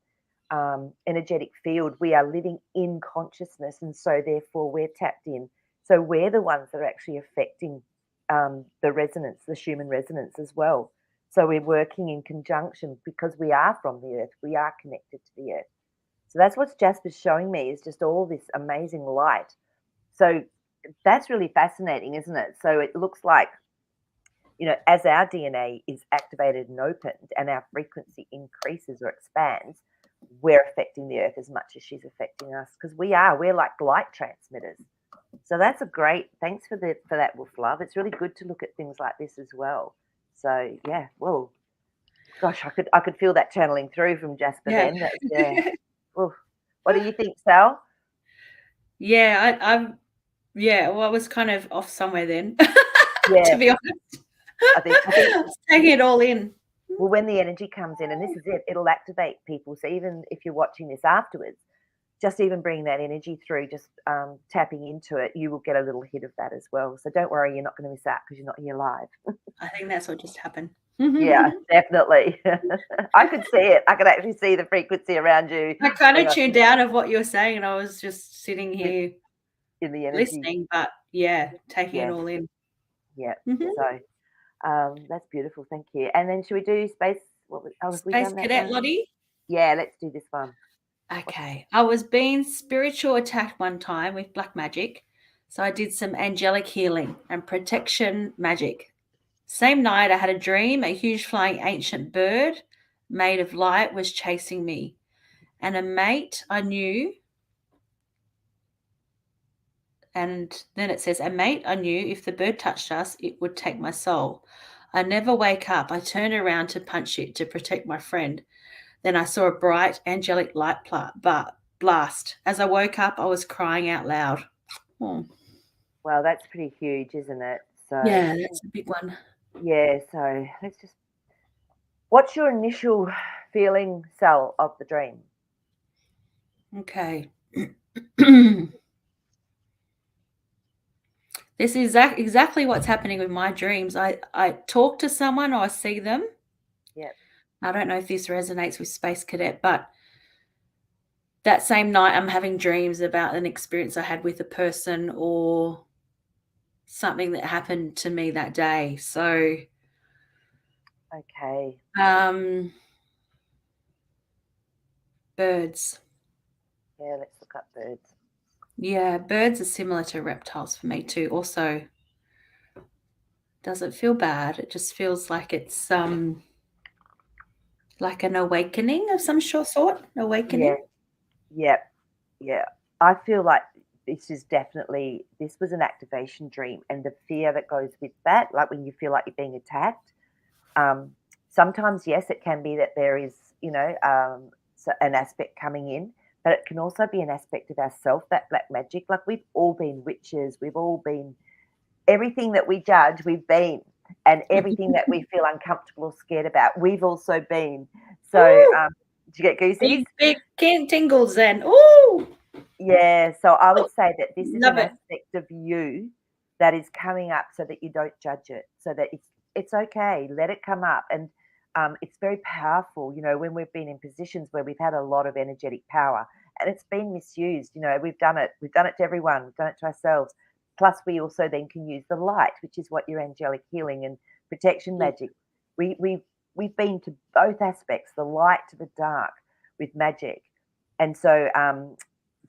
energetic field. We are living in consciousness, and so therefore we're tapped in. So we're the ones that are actually affecting the resonance, the Schumann resonance as well. So we're working in conjunction because we are from the earth. We are connected to the earth. So that's what Jasper's showing me, is just all this amazing light. So that's really fascinating, isn't it? So it looks like, as our DNA is activated and opened and our frequency increases or expands, we're affecting the earth as much as she's affecting us, because we're like light transmitters. So that's thanks for that, Wolf Love. It's really good to look at things like this as well. So yeah, whoa, gosh, I could feel that channeling through from Jasper then. Well, what do you think, Sal? Yeah, well, I was kind of off somewhere then, Yeah, to be honest. I think taking it all in. Well, when the energy comes in, and this is it, it'll activate people. So even if you're watching this afterwards, just even bringing that energy through, just tapping into it, you will get a little hit of that as well. So don't worry, you're not going to miss out because you're not here live. I think that's what just happened. Yeah, definitely. I could see it. I could actually see the frequency around you. I kind of tuned out of what you were saying, and I was just sitting here in the energy, listening, but yeah, taking it all in. Yeah. So that's beautiful. Thank you. And then should we do space? Have we done that Cadet one? Lottie? Yeah, let's do this one. Okay. I was being spiritual attacked one time with black magic. So I did some angelic healing and protection magic. Same night, I had a dream. A huge flying ancient bird made of light was chasing me. And a mate I knew, and then it says, a mate I knew, if the bird touched us, it would take my soul. I never wake up. I turned around to punch it to protect my friend. Then I saw a bright angelic light blast. As I woke up, I was crying out loud. Oh. Well, that's pretty huge, isn't it? So Yeah, that's a big one. Yeah, so what's your initial feeling, Sal, of the dream? Okay. This is exactly what's happening with my dreams. I talk to someone or I see them. Yeah. I don't know if this resonates with Space Cadet, but that same night I'm having dreams about an experience I had with a person or something that happened to me that day. So okay. Birds. Yeah, let's look up birds. Yeah, birds are similar to reptiles for me too. Also, doesn't feel bad. It just feels like it's like an awakening of some sort. Awakening. Yeah. I feel like this was an activation dream, and the fear that goes with that, like when you feel like you're being attacked. So sometimes, yes, it can be that there is, an aspect coming in, but it can also be an aspect of ourself, that black magic. Like, we've all been witches, we've all been everything that we judge, we've been, and everything that we feel uncomfortable or scared about, we've also been. So, did you get goosies? Big tingles then. Ooh. Yeah, so I would say that this is Love an it. aspect of you that is coming up so that you don't judge it, so that it's okay, let it come up. And it's very powerful, when we've been in positions where we've had a lot of energetic power and it's been misused. We've done it to everyone, we've done it to ourselves. Plus, we also then can use the light, which is what your angelic healing and protection Yeah. magic. We've been to both aspects, the light to the dark, with magic. And so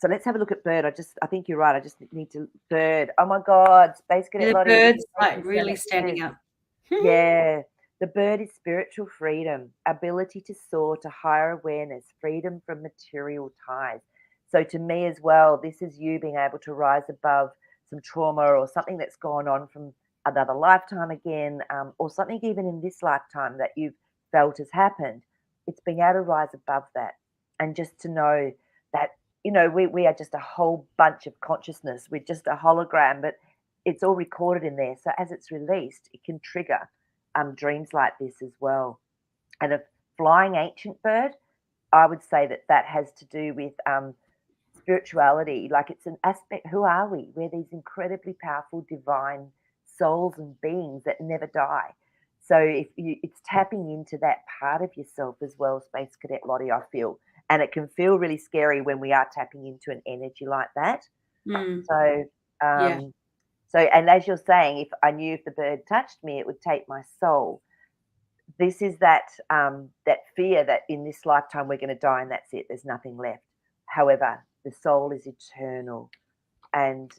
let's have a look at Bird. I think you're right. I just need to Bird. Oh my God, Space Cadet The Lottie. bird's like really standing up. Yeah, the bird is spiritual freedom, ability to soar to higher awareness, freedom from material ties. So to me as well, this is you being able to rise above some trauma or something that's gone on from another lifetime again, or something even in this lifetime that you've felt has happened. It's being able to rise above that, and just to know that, we are just a whole bunch of consciousness. We're just a hologram, but it's all recorded in there. So as it's released, it can trigger dreams like this as well. And a flying ancient bird, I would say that has to do with spirituality. Like, it's an aspect. Who are we? We're these incredibly powerful divine souls and beings that never die. So it's tapping into that part of yourself as well, Space Cadet Lottie, I feel. And it can feel really scary when we are tapping into an energy like that. So, Yeah. and as you're saying, if I knew if the bird touched me, it would take my soul. This is that fear that in this lifetime we're going to die and that's it. There's nothing left. However, the soul is eternal, and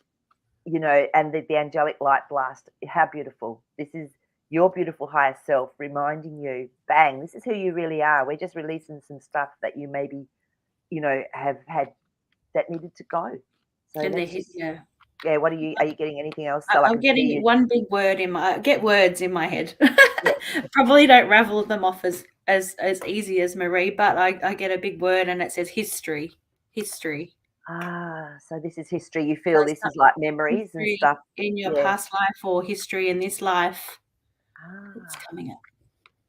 and the angelic light blast. How beautiful! This is your beautiful higher self reminding you, bang, this is who you really are. We're just releasing some stuff that you maybe, have had that needed to go. So And let's just, yeah. yeah. Are you getting anything else? So I'm getting one big word get words in my head. Yeah. Probably don't ravel them off as easy as Maree, but I get a big word and it says history. History. So this is history. You feel this is like memories and stuff. In your Yeah. past life or history in this life. It's coming up.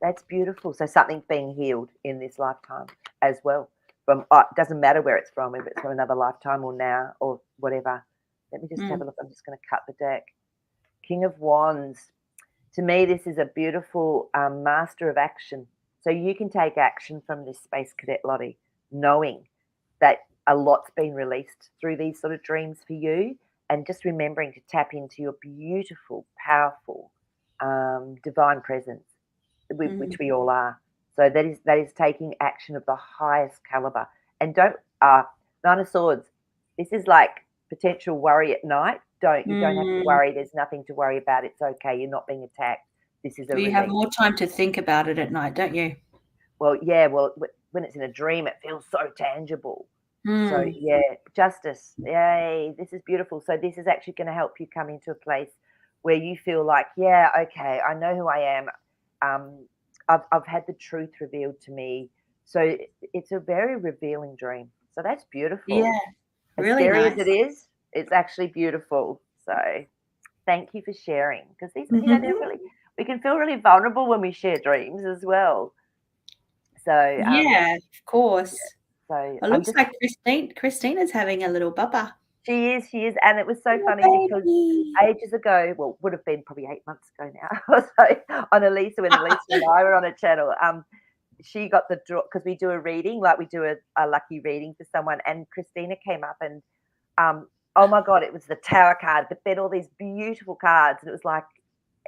That's beautiful. So something's being healed in this lifetime as well. From doesn't matter where it's from, if it's from another lifetime or now or whatever. Let me just have a look. I'm just going to cut the deck. King of Wands. To me, this is a beautiful master of action. So you can take action from this Space Cadet Lottie, knowing that a lot's been released through these sort of dreams for you, and just remembering to tap into your beautiful, powerful, divine presence, which we all are. So that is taking action of the highest caliber. And don't Nine of Swords. This is like potential worry at night. You don't have to worry. There's nothing to worry about. It's okay. You're not being attacked. This is a You have more time to think about it at night, don't you? Well, yeah. Well, when it's in a dream, it feels so tangible. So yeah, justice. Yay! This is beautiful. So this is actually going to help you come into a place where you feel like, yeah, okay, I know who I am. I've had the truth revealed to me. So it's a very revealing dream. So that's beautiful. Yeah, really as scary nice. as it is, it's actually beautiful. So thank you for sharing, because these, they're really, we can feel really vulnerable when we share dreams as well. So yeah, of course. So It looks like Christina's having a little bubba. She is, and it was so funny because ages ago, well, would have been probably 8 months ago now, so on Elisa, when Elisa and I were on a channel, she got the draw, because we do a reading, like we do a lucky reading for someone, and Christina came up and, oh my God, it was the Tower card, but then all these beautiful cards, and it was like,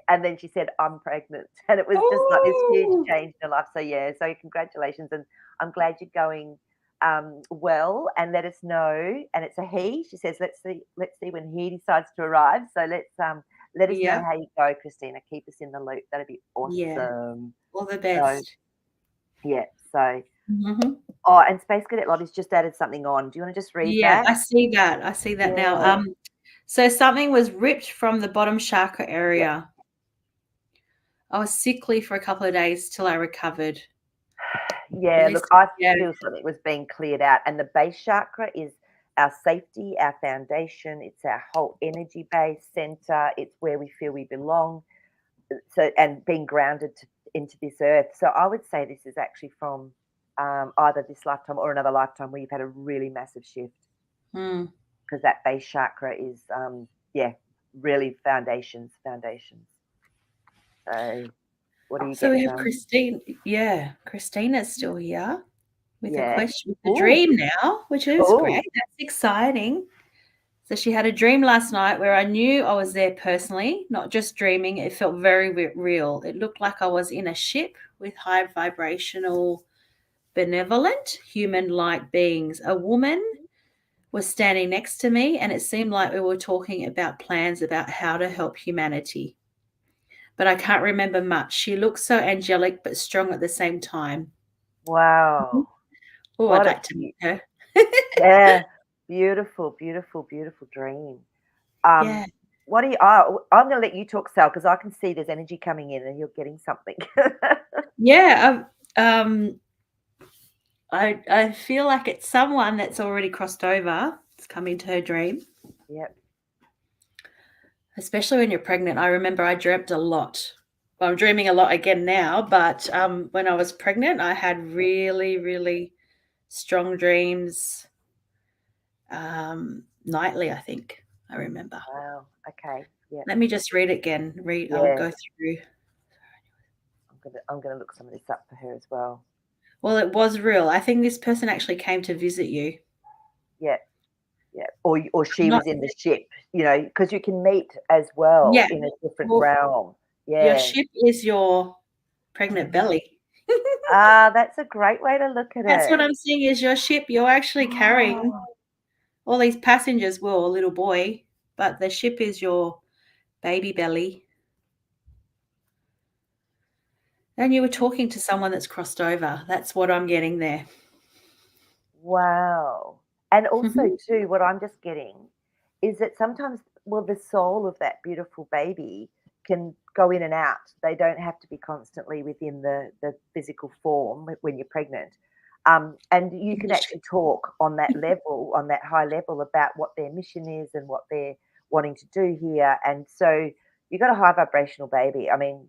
and then she said, I'm pregnant, and it was just like this huge change in her life. So yeah, so congratulations, and I'm glad you're going well, and let us know. And it's a he. She says, let's see when he decides to arrive. So let us know how you go, Christina. Keep us in the loop. That'd be awesome. Yeah. All the best. So, yeah. So oh, and Space Cadet Lottie's just added something on. Do you want to just read that? Yeah, I see that now. So something was ripped from the bottom chakra area. I was sickly for a couple of days till I recovered. Yeah, look, I Yeah. feel something was being cleared out, and the base chakra is our safety, our foundation. It's our whole energy base center. It's where we feel we belong. So, and being grounded into this earth. So, I would say this is actually from either this lifetime or another lifetime where you've had a really massive shift Mm. because that base chakra is, yeah, really foundations. So, what do you So get, we have Sal? Christine. Yeah, Christina's still here with a Yeah. question, with a Oh, dream now, which is great. cool. That's exciting. So she had a dream last night where I knew I was there personally, not just dreaming. It felt very real. It looked like I was in a ship with high vibrational, benevolent, human-like beings. A woman was standing next to me, and it seemed like we were talking about plans about how to help humanity. But I can't remember much. She looked so angelic but strong at the same time. Wow. Oh, I'd What a like to meet her. yeah, beautiful, beautiful, beautiful dream. Yeah. What do you I'm gonna let you talk, Sal, because I can see there's energy coming in and you're getting something. Yeah. I feel like it's someone that's already crossed over. It's come into her dream. Yep. Especially when you're pregnant. I remember I dreamt a lot. Well, I'm dreaming a lot again now, but when I was pregnant, I had really, really strong dreams nightly, I think. I remember. Wow. Okay. Yep. Let me just read it again. I'll Yeah. go through. I'm gonna look some of this up for her as well. Well, it was real. I think this person actually came to visit you. Yeah. Yeah. Or she Not was in the ship, because you can meet as well Yeah. in a different Well, realm. your Yeah. ship is your pregnant belly. Ah, that's a great way to look at That's what it. I'm seeing is your ship. You're actually carrying Oh, all these passengers, well, a little boy, but the ship is your baby belly. And you were talking to someone that's crossed over. That's what I'm getting there. wow. And also Mhm. too, what I'm just getting is that sometimes, well, the soul of that beautiful baby can go in and out. They don't have to be constantly within the physical form when you're pregnant. And you can actually talk on that level, on that high level, about what their mission is and what they're wanting to do here. And so you got a high vibrational baby. I mean,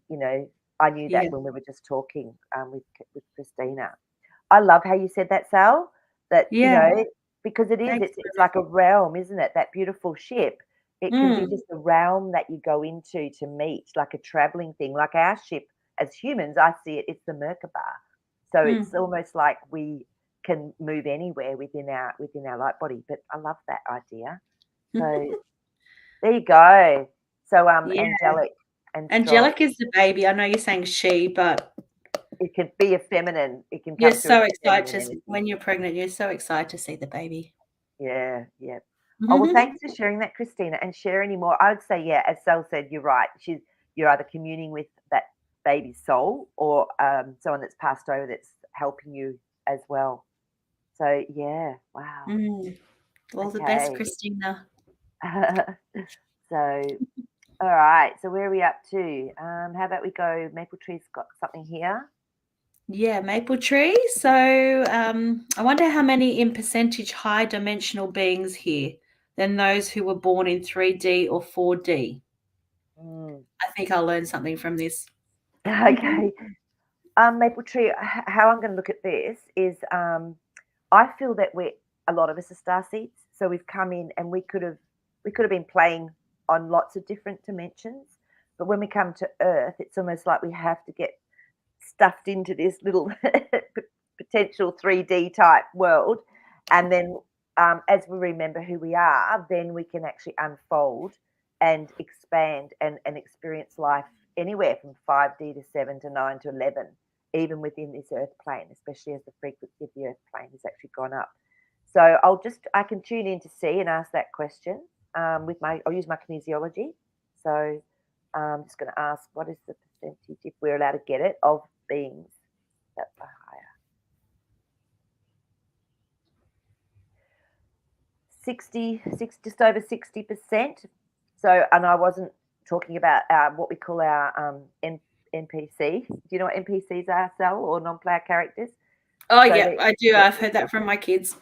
I knew that Yeah. when we were just talking with Christina. I love how you said that, Sal. That, Yeah. because it is, Thanks. it's like a realm, isn't it? That beautiful ship. It can be Mm. just a realm that you go into to meet, like a traveling thing. Like our ship as humans, I see it, it's the Merkaba. So it's Mm. almost like we can move anywhere within our light body. But I love that idea. So there you go. So Yeah. angelic and strong. Angelic is the baby. I know you're saying she, but It can be a feminine. It can you're come through as so a excited feminine energy. when you're pregnant, you're so excited to see the baby. Yeah, yeah. Oh, well, thanks for sharing that, Christina, and share any more. I would say, yeah, as Sal said, you're right. You're either communing with that baby's soul or someone that's passed over that's helping you as well. So, yeah, wow. Mm. All the best, Okay. Christina. So, all right. So, where are we up to? How about we go? Maple Tree's got something here. Yeah, maple tree. So I wonder how many in percentage high dimensional beings here than those who were born in 3D or 4D. Mm. I think I'll learn something from this. Okay. Maple Tree, how I'm going to look at this is I feel that a lot of us are star seeds. So we've come in and we could have been playing on lots of different dimensions. But when we come to Earth, it's almost like we have to get stuffed into this little potential 3D type world. And then as we remember who we are, then we can actually unfold and expand and experience life anywhere from 5D to 7 to 9 to 11, even within this earth plane, especially as the frequency of the earth plane has actually gone up. So I can tune in to see and ask that question I'll use my kinesiology. So I'm just going to ask, what is the percentage, if we're allowed to get it, of beings that are higher? just over 60%. So, and I wasn't talking about what we call our NPC. Do you know what NPCs are, Sal, or non-player characters? Oh, So yeah, I do. I've heard that from my kids.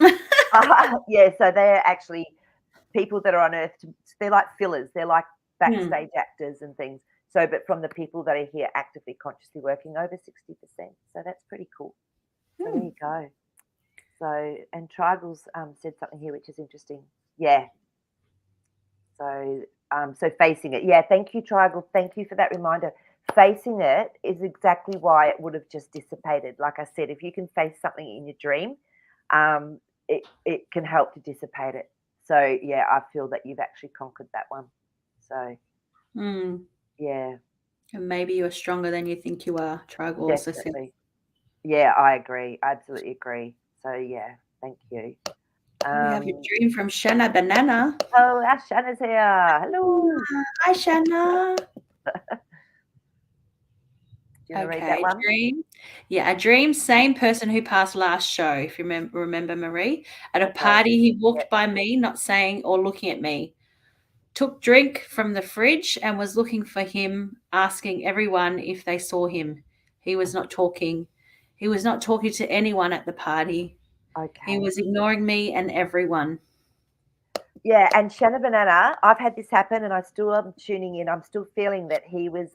yeah, so they're actually people that are on Earth. They're like fillers. They're like backstage actors and things. So, but from the people that are here actively, consciously working, over 60%. So that's pretty cool. So there you go. So, and Tribals said something here which is interesting. Yeah. So, so facing it. Yeah, thank you, Tribal. Thank you for that reminder. Facing it is exactly why it would have just dissipated. Like I said, if you can face something in your dream, it can help to dissipate it. So yeah, I feel that you've actually conquered that one. So yeah. And maybe you're stronger than you think you are, Tribal also said. Definitely. Yeah, I agree. I absolutely agree. So yeah, thank you. We have a dream from Shanna Banana. Oh, Shanna's here. Hello. Hi, Shanna. Do you want to read that one? Dream. Yeah, a dream. Same person who passed last show, if you remember Maree. At a party, he walked by me, not saying or looking at me. Took drink from the fridge and was looking for him, asking everyone if they saw him. He was not talking. He was not talking to anyone at the party. Okay. He was ignoring me and everyone. Yeah, and Shanna Banana, I've had this happen, and I still am tuning in. I'm still feeling that he was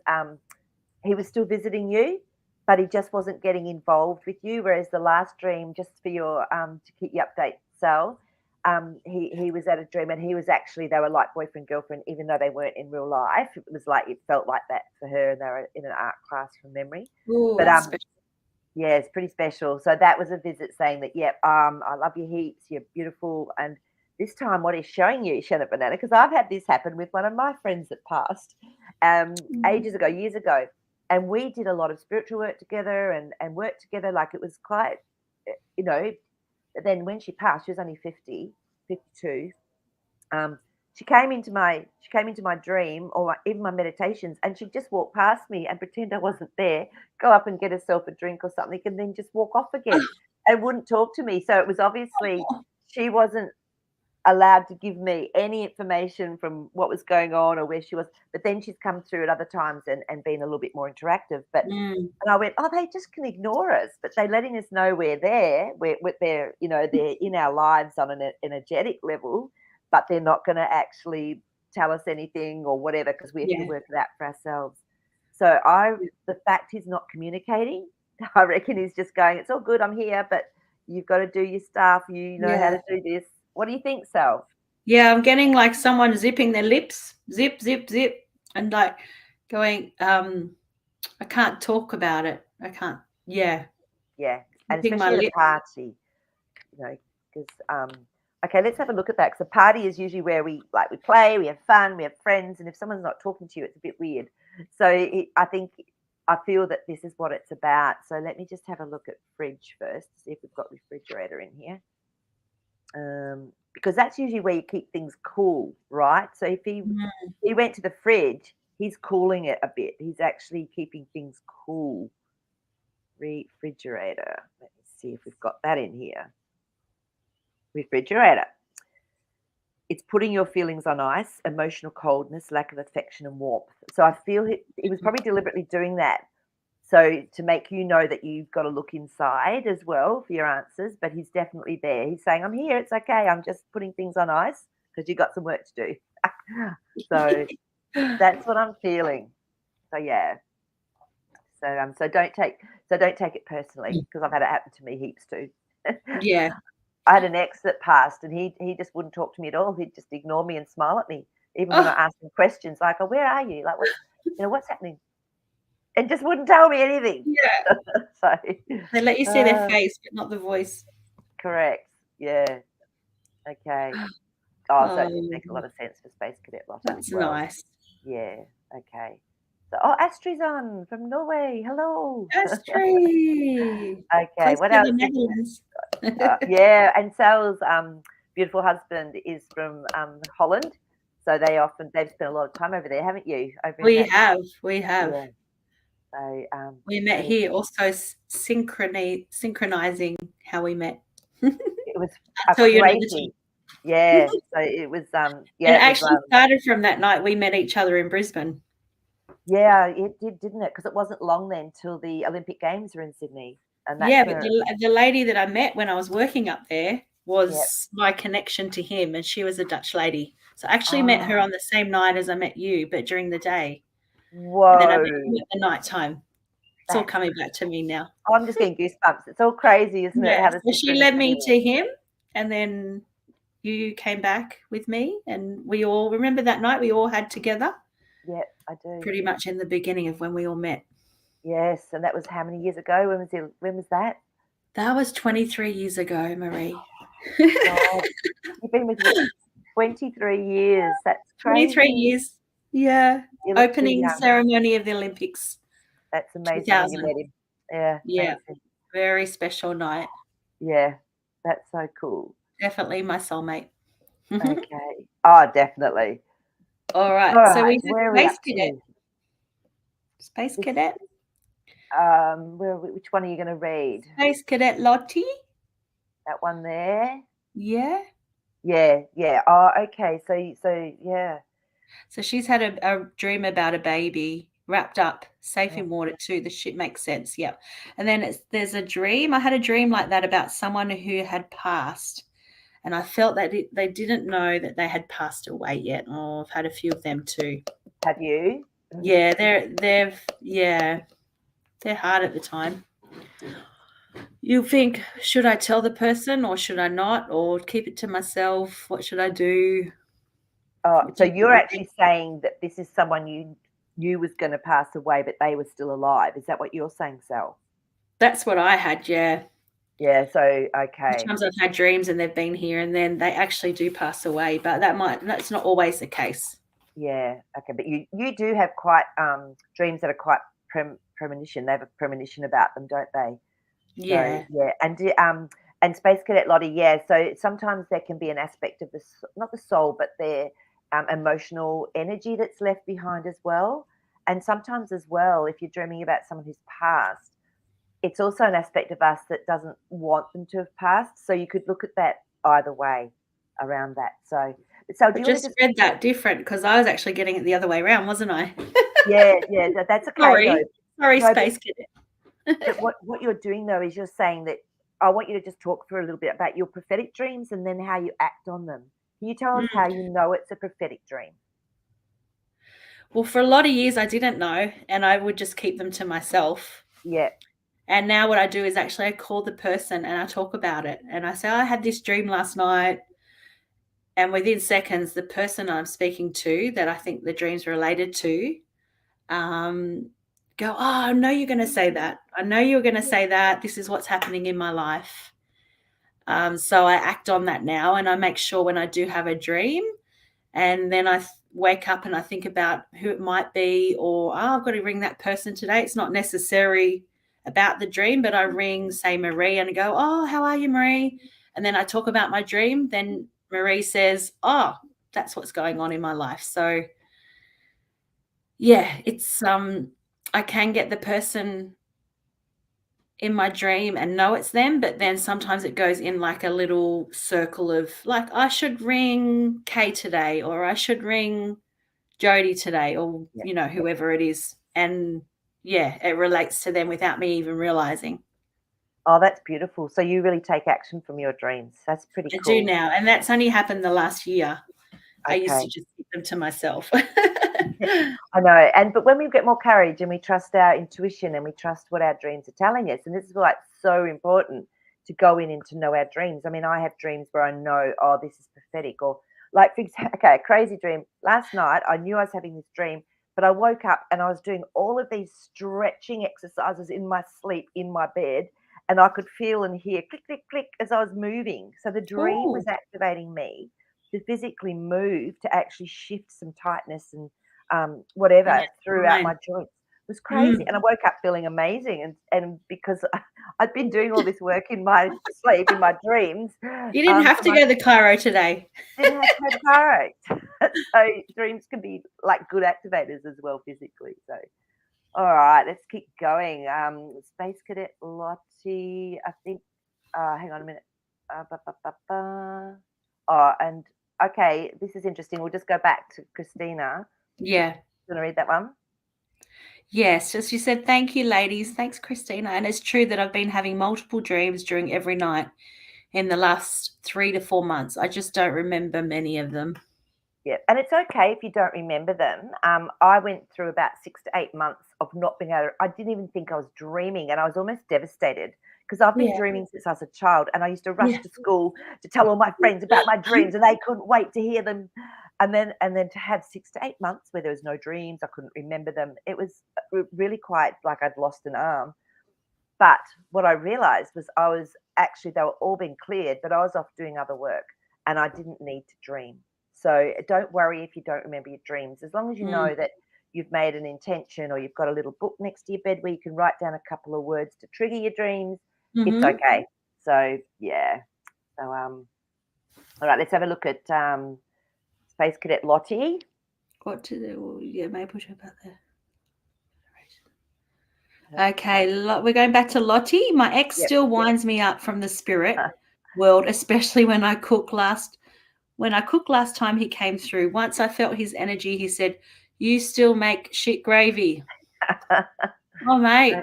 still visiting you, but he just wasn't getting involved with you. Whereas the last dream, just for your to keep you updated, Sal, he was at a dream, and he was actually, they were like boyfriend girlfriend, even though they weren't in real life. It was like, it felt like that for her, and they were in an art class from memory. Ooh, but special. Yeah, it's pretty special. So that was a visit saying that, yep, I love you heaps, you're beautiful. And this time what he's showing you, Shanna Banana, because I've had this happen with one of my friends that passed ages ago, years ago. And we did a lot of spiritual work together and worked together. Like, it was quite, but then when she passed, she was only 50, 52. She came into my dream, or even my meditations, and she'd just walk past me and pretend I wasn't there, go up and get herself a drink or something, and then just walk off again and wouldn't talk to me. So it was obviously she wasn't allowed to give me any information from what was going on or where she was. But then she's come through at other times and been a little bit more interactive. But and I went, oh, they just can ignore us, but they're letting us know we're there. They're in our lives on an energetic level, but they're not going to actually tell us anything or whatever, because we have to work it out for ourselves. So the fact he's not communicating, I reckon he's just going, it's all good, I'm here, but you've got to do your stuff. You know how to do this. What do you think, Sal? Yeah, I'm getting like someone zipping their lips, zip, zip, zip, and like going, I can't talk about it. I can't. Yeah. Yeah. And especially at a party, because okay, let's have a look at that. Because a party is usually where we play, we have fun, we have friends, and if someone's not talking to you, it's a bit weird. So I feel that this is what it's about. So let me just have a look at fridge first, see if we've got refrigerator in here. Because that's usually where you keep things cool, right? So if he went to the fridge, he's cooling it a bit. He's actually keeping things cool. Refrigerator. Let me see if we've got that in here. Refrigerator. It's putting your feelings on ice, emotional coldness, lack of affection and warmth. So I feel he was probably deliberately doing that. So to make you know that you've got to look inside as well for your answers, but he's definitely there. He's saying, I'm here, it's okay. I'm just putting things on ice because you've got some work to do. So that's what I'm feeling. So yeah. So don't take it personally, because I've had it happen to me heaps too. Yeah. I had an ex that passed, and he just wouldn't talk to me at all. He'd just ignore me and smile at me, even when I asked him questions like, oh, where are you? Like, what's happening? And just wouldn't tell me anything. Yeah. So they let you see their face, but not the voice. Correct. Yeah. Okay. Oh, so it makes a lot of sense for Space Cadet Lotta. That's nice. Yeah. Okay. So, Astrid's on from Norway. Hello. Astrid. Okay. What else? Yeah, and Sal's beautiful husband is from Holland. So they've spent a lot of time over there, haven't you? We have. Yeah. So we met here, also synchronizing how we met. It was crazy. Yeah. So it was it actually started from that night we met each other in Brisbane. Yeah, it did, didn't it? Because it wasn't long then till the Olympic Games were in Sydney, and Yeah, that's but where. the lady that I met when I was working up there Yeah. was my connection to him, and she was a Dutch lady. So I actually met her Oh, on the same night as I met you, but during the day. And then I met whoa! you at the nighttime. It's all That's. coming back to me now. I'm just getting goosebumps. It's all crazy, isn't it? Yeah, How the so she led synchronicity me works. to him, and then you came back with me, and we all remember that night we all had together Yeah, I do. pretty much in the beginning of when we all met. Yes, and that was how many years ago? When was that? That was 23 years ago, Marie. God, you've been with me 23 years. That's 23 crazy. years. Yeah. You look too Opening young. ceremony of the Olympics, That's amazing when you 2000. met him. Yeah, Yeah. amazing. Very special night. Yeah, that's so cool. Definitely my soulmate. Okay. Oh, definitely. All right. All So right, we did where are we Space up Cadet. to? Space This, Cadet. which one are you going to read? Space Cadet Lottie. That one there? Yeah. Yeah, yeah. Oh, okay. So yeah. So she's had a dream about a baby wrapped up, safe Oh, in water too. The ship makes sense. Yep. And then there's a dream. I had a dream like that about someone who had passed. And I felt that they didn't know that they had passed away yet. Oh, I've had a few of them too. have you? Yeah, they're hard at the time. You think, should I tell the person or should I not, or keep it to myself? What should I do? Oh, What so do you you're think? actually saying that this is someone you knew was going to pass away, but they were still alive. Is that what you're saying, Sal? That's what I had. Yeah. Yeah. So okay. Sometimes I've had dreams and they've been here and then they actually do pass away, but that's not always the case. Yeah. Okay. But you do have quite dreams that are quite premonition. They have a premonition about them, don't they? So Yeah. yeah, and Space Cadet Lottie, yeah. So sometimes there can be an aspect of not the soul, but their emotional energy that's left behind as well. And sometimes as well, if you're dreaming about someone who's passed, it's also an aspect of us that doesn't want them to have passed. So you could look at that either way around that. So I do you want to just just read that different because I was actually getting it the other way around, wasn't I? yeah, yeah, that's okay though. Sorry, No, but Space Cadet. what you're doing though is you're saying that I want you to just talk through a little bit about your prophetic dreams and then how you act on them. Can you tell us how you know it's a prophetic dream? Well, for a lot of years I didn't know, and I would just keep them to myself. Yeah, And now what I do is actually I call the person and I talk about it. And I say, I had this dream last night. And within seconds, the person I'm speaking to that I think the dream's related to um, go, oh, I know you're going to say that. I know you're going to say that. This is what's happening in my life. So I act on that now and I make sure when I do have a dream and then I wake up and I think about who it might be or, oh, I've got to ring that person today. It's not necessary about the dream, but I ring, say, Maree and I go, oh, how are you, Maree? And then I talk about my dream. Then Maree says, oh, that's what's going on in my life. So yeah, it's I can get the person in my dream and know it's them, but then sometimes it goes in like a little circle of like I should ring Kay today or I should ring Jody today or yeah. whoever it is. And yeah, it relates to them without me even realizing. Oh, that's beautiful. So you really take action from your dreams. That's pretty I do cool. now, and that's only happened the last year. I used to Okay. just keep them to myself. I know. But when we get more courage and we trust our intuition and we trust what our dreams are telling us, and this is why it's so important to go in and to know our dreams. I mean, I have dreams where I know, oh, this is prophetic, or like, for example, okay, a crazy dream. Last night, I knew I was having this dream, but I woke up and I was doing all of these stretching exercises in my sleep in my bed, and I could feel and hear click, click, click as I was moving. So the dream Oh, was activating me to physically move to actually shift some tightness and in whatever your throughout my spine. joints. It was crazy, Mm. and I woke up feeling amazing, and because I'd been doing all this work in my sleep, in my dreams, You didn't have so to my go to Cairo today. didn't have to go to Cairo. So dreams can be like good activators as well physically. So all right, let's keep going. Space Cadet Lottie, I think. Hang on a minute. Ba, ba, ba, ba. Oh, and okay, this is interesting. We'll just go back to Christina. Yeah. You want to read that one? Yes, so she said, "Thank you, ladies." Thanks, Christina. And it's true that I've been having multiple dreams during every night in the last 3 to 4 months. I just don't remember many of them. Yeah, and it's okay if you don't remember them. I went through about 6 to 8 months of not being able to, I didn't even think I was dreaming, and I was almost devastated because I've been Yeah, dreaming since I was a child, and I used to rush yeah. to school to tell all my friends about my dreams, and they couldn't wait to hear them. And then to have 6 to 8 months where there was no dreams, I couldn't remember them. It was really quite like I'd lost an arm. But what I realized was I was actually, they were all being cleared, but I was off doing other work and I didn't need to dream. So don't worry if you don't remember your dreams. As long as you Mm, know that you've made an intention or you've got a little book next to your bed where you can write down a couple of words to trigger your dreams, it's mhm. okay. So yeah. So all right, let's have a look at Space Cadet Lottie. What to do? Yeah, maybe push about there. Uh, Okay, we're going back to Lottie. My ex Yep. still winds me up from the spirit world, especially when I cook last. When I cooked last time he came through, once I felt his energy, he said, "You still make shit gravy." Oh, mate,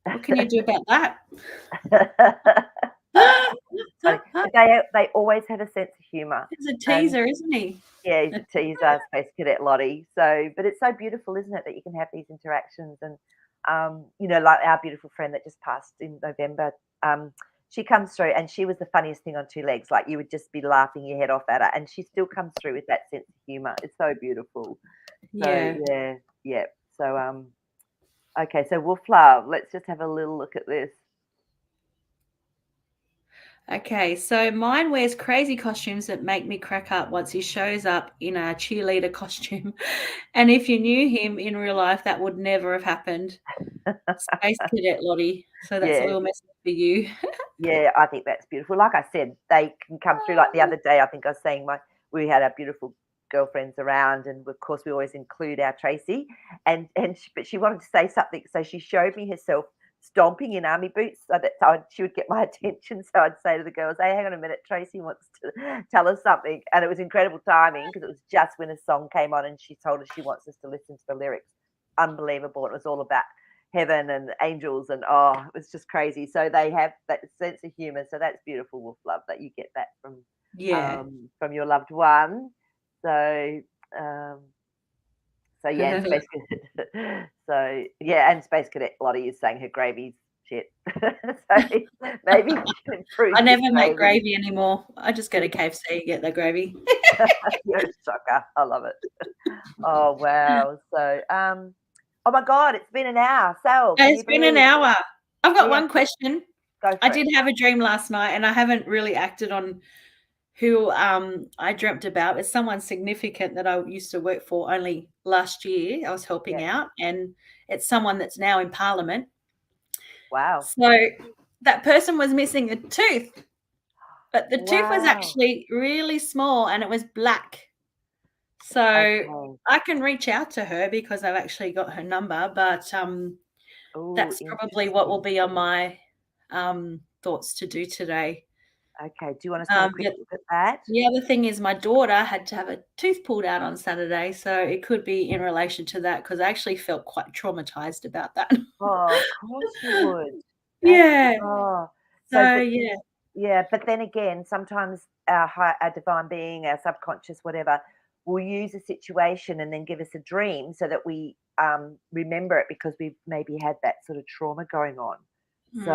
what can you do about that? Funny. But they always have a sense of humour, He's a and teaser, isn't he? yeah, he's a teaser, Space Cadet Lottie. So, but it's so beautiful, isn't it, that you can have these interactions and, like our beautiful friend that just passed in November. She comes through, and she was the funniest thing on two legs. Like you would just be laughing your head off at her, and she still comes through with that sense of humour. It's so beautiful. So Yeah. yeah, yeah. So okay. So Wolf Love. Let's just have a little look at this. Okay, so mine wears crazy costumes that make me crack up once he shows up in a cheerleader costume. And if you knew him in real life, that would never have happened. Space Cadet Lottie. So that's a Yeah. little message for you. Yeah, I think that's beautiful. Like I said, they can come through. Like the other day, I think I was saying we had our beautiful girlfriends around, and of course we always include our Tracy. But she wanted to say something, so she showed me herself stomping in army boots, so that she would get my attention. So I'd say to the girls, "Hey, hang on a minute, Tracy wants to tell us something," and it was incredible timing because it was just when a song came on, and she told us she wants us to listen to the lyrics. Unbelievable! It was all about heaven and angels, and it was just crazy. So they have that sense of humor, so that's beautiful, Wolf Love, that you get that Yeah. from your loved one. So um so yeah, and Space Cadet so yeah, and Space Cadet Lottie is saying her gravy's shit. So maybe you can improve I your never make gravy. gravy anymore. I just go to KFC and get the gravy. You're a shocker. I love it. Oh wow. So oh my god, it's been an hour. So can you It's been an believe? hour. I've got Yeah, one question. go I for it. did have a dream last night and I haven't really acted on who I dreamt about. It's someone significant that I used to work for only last year. I was Yeah. helping out, and it's someone that's now in Parliament. Wow. So that person was missing a tooth, but the tooth was Wow. actually really small and it was black. So Okay. I can reach out to her because I've actually got her number, but Oh, that's probably what will interesting. be on my thoughts to do today. Okay. Do you want us to have a quick Yeah, look at that? the other thing is my daughter had to have a tooth pulled out on Saturday, so it could be in relation to that because I actually felt quite traumatized about that. Oh, of course you would. That's Yeah. so So, but yeah. yeah, but then again, sometimes our divine being, our subconscious, whatever, will use a situation and then give us a dream so that we remember it because we've maybe had that sort of trauma going on. So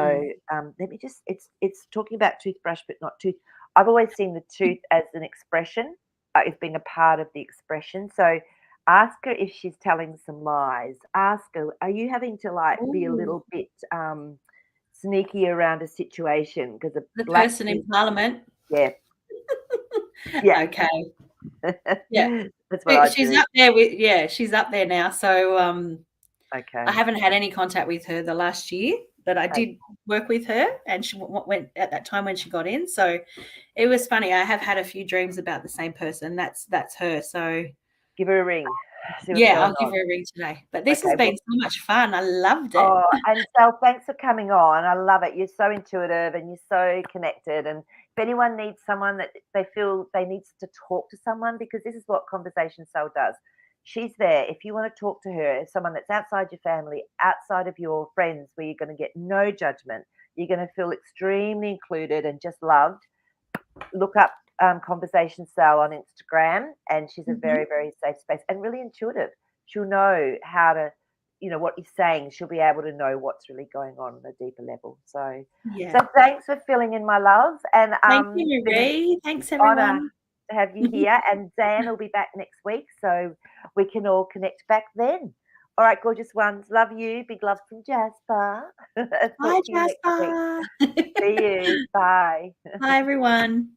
Mm. let me just, it's talking about toothbrush, but not tooth. I've always seen the tooth as an expression, as being a part of the expression. So ask her if she's telling some lies. Ask her, are you having to like be a Ooh, little bit sneaky around a situation? Because a the black person in tooth, Parliament. yeah, yeah, Okay. Yeah. that's what I She's do. up there with she's up there now, so, I Okay, haven't had any contact with her the last year, but I okay. did work with her, and she went at that time when she got in. So it was funny. I have had a few dreams about the same person. That's her. So Give her a ring. See what's yeah, going I'll give on. her a ring today. But this has Okay, been so much fun. I loved it. oh, and Sal, thanks for coming on. I love it. You're so intuitive and you're so connected. And if anyone needs someone that they feel they need to talk to someone, because this is what Conversation Soul does. she's there. If you want to talk to her, someone that's outside your family, outside of your friends, where you're going to get no judgment, you're going to feel extremely included and just loved, look up Conversationsal on Instagram, and she's a very, very safe space and really intuitive. She'll know how to, what you're saying. She'll be able to know what's really going on a deeper level. So, Yeah. so thanks for filling in, my love. And Thank you, been an Maree. Thanks, honour everyone. to have you here. And Dan will be back next week, so we can all connect back then. All right, gorgeous ones. Love you. Big love from Jasper. Bye, Talk to you next week. Jasper. See you. Bye. Bye, everyone.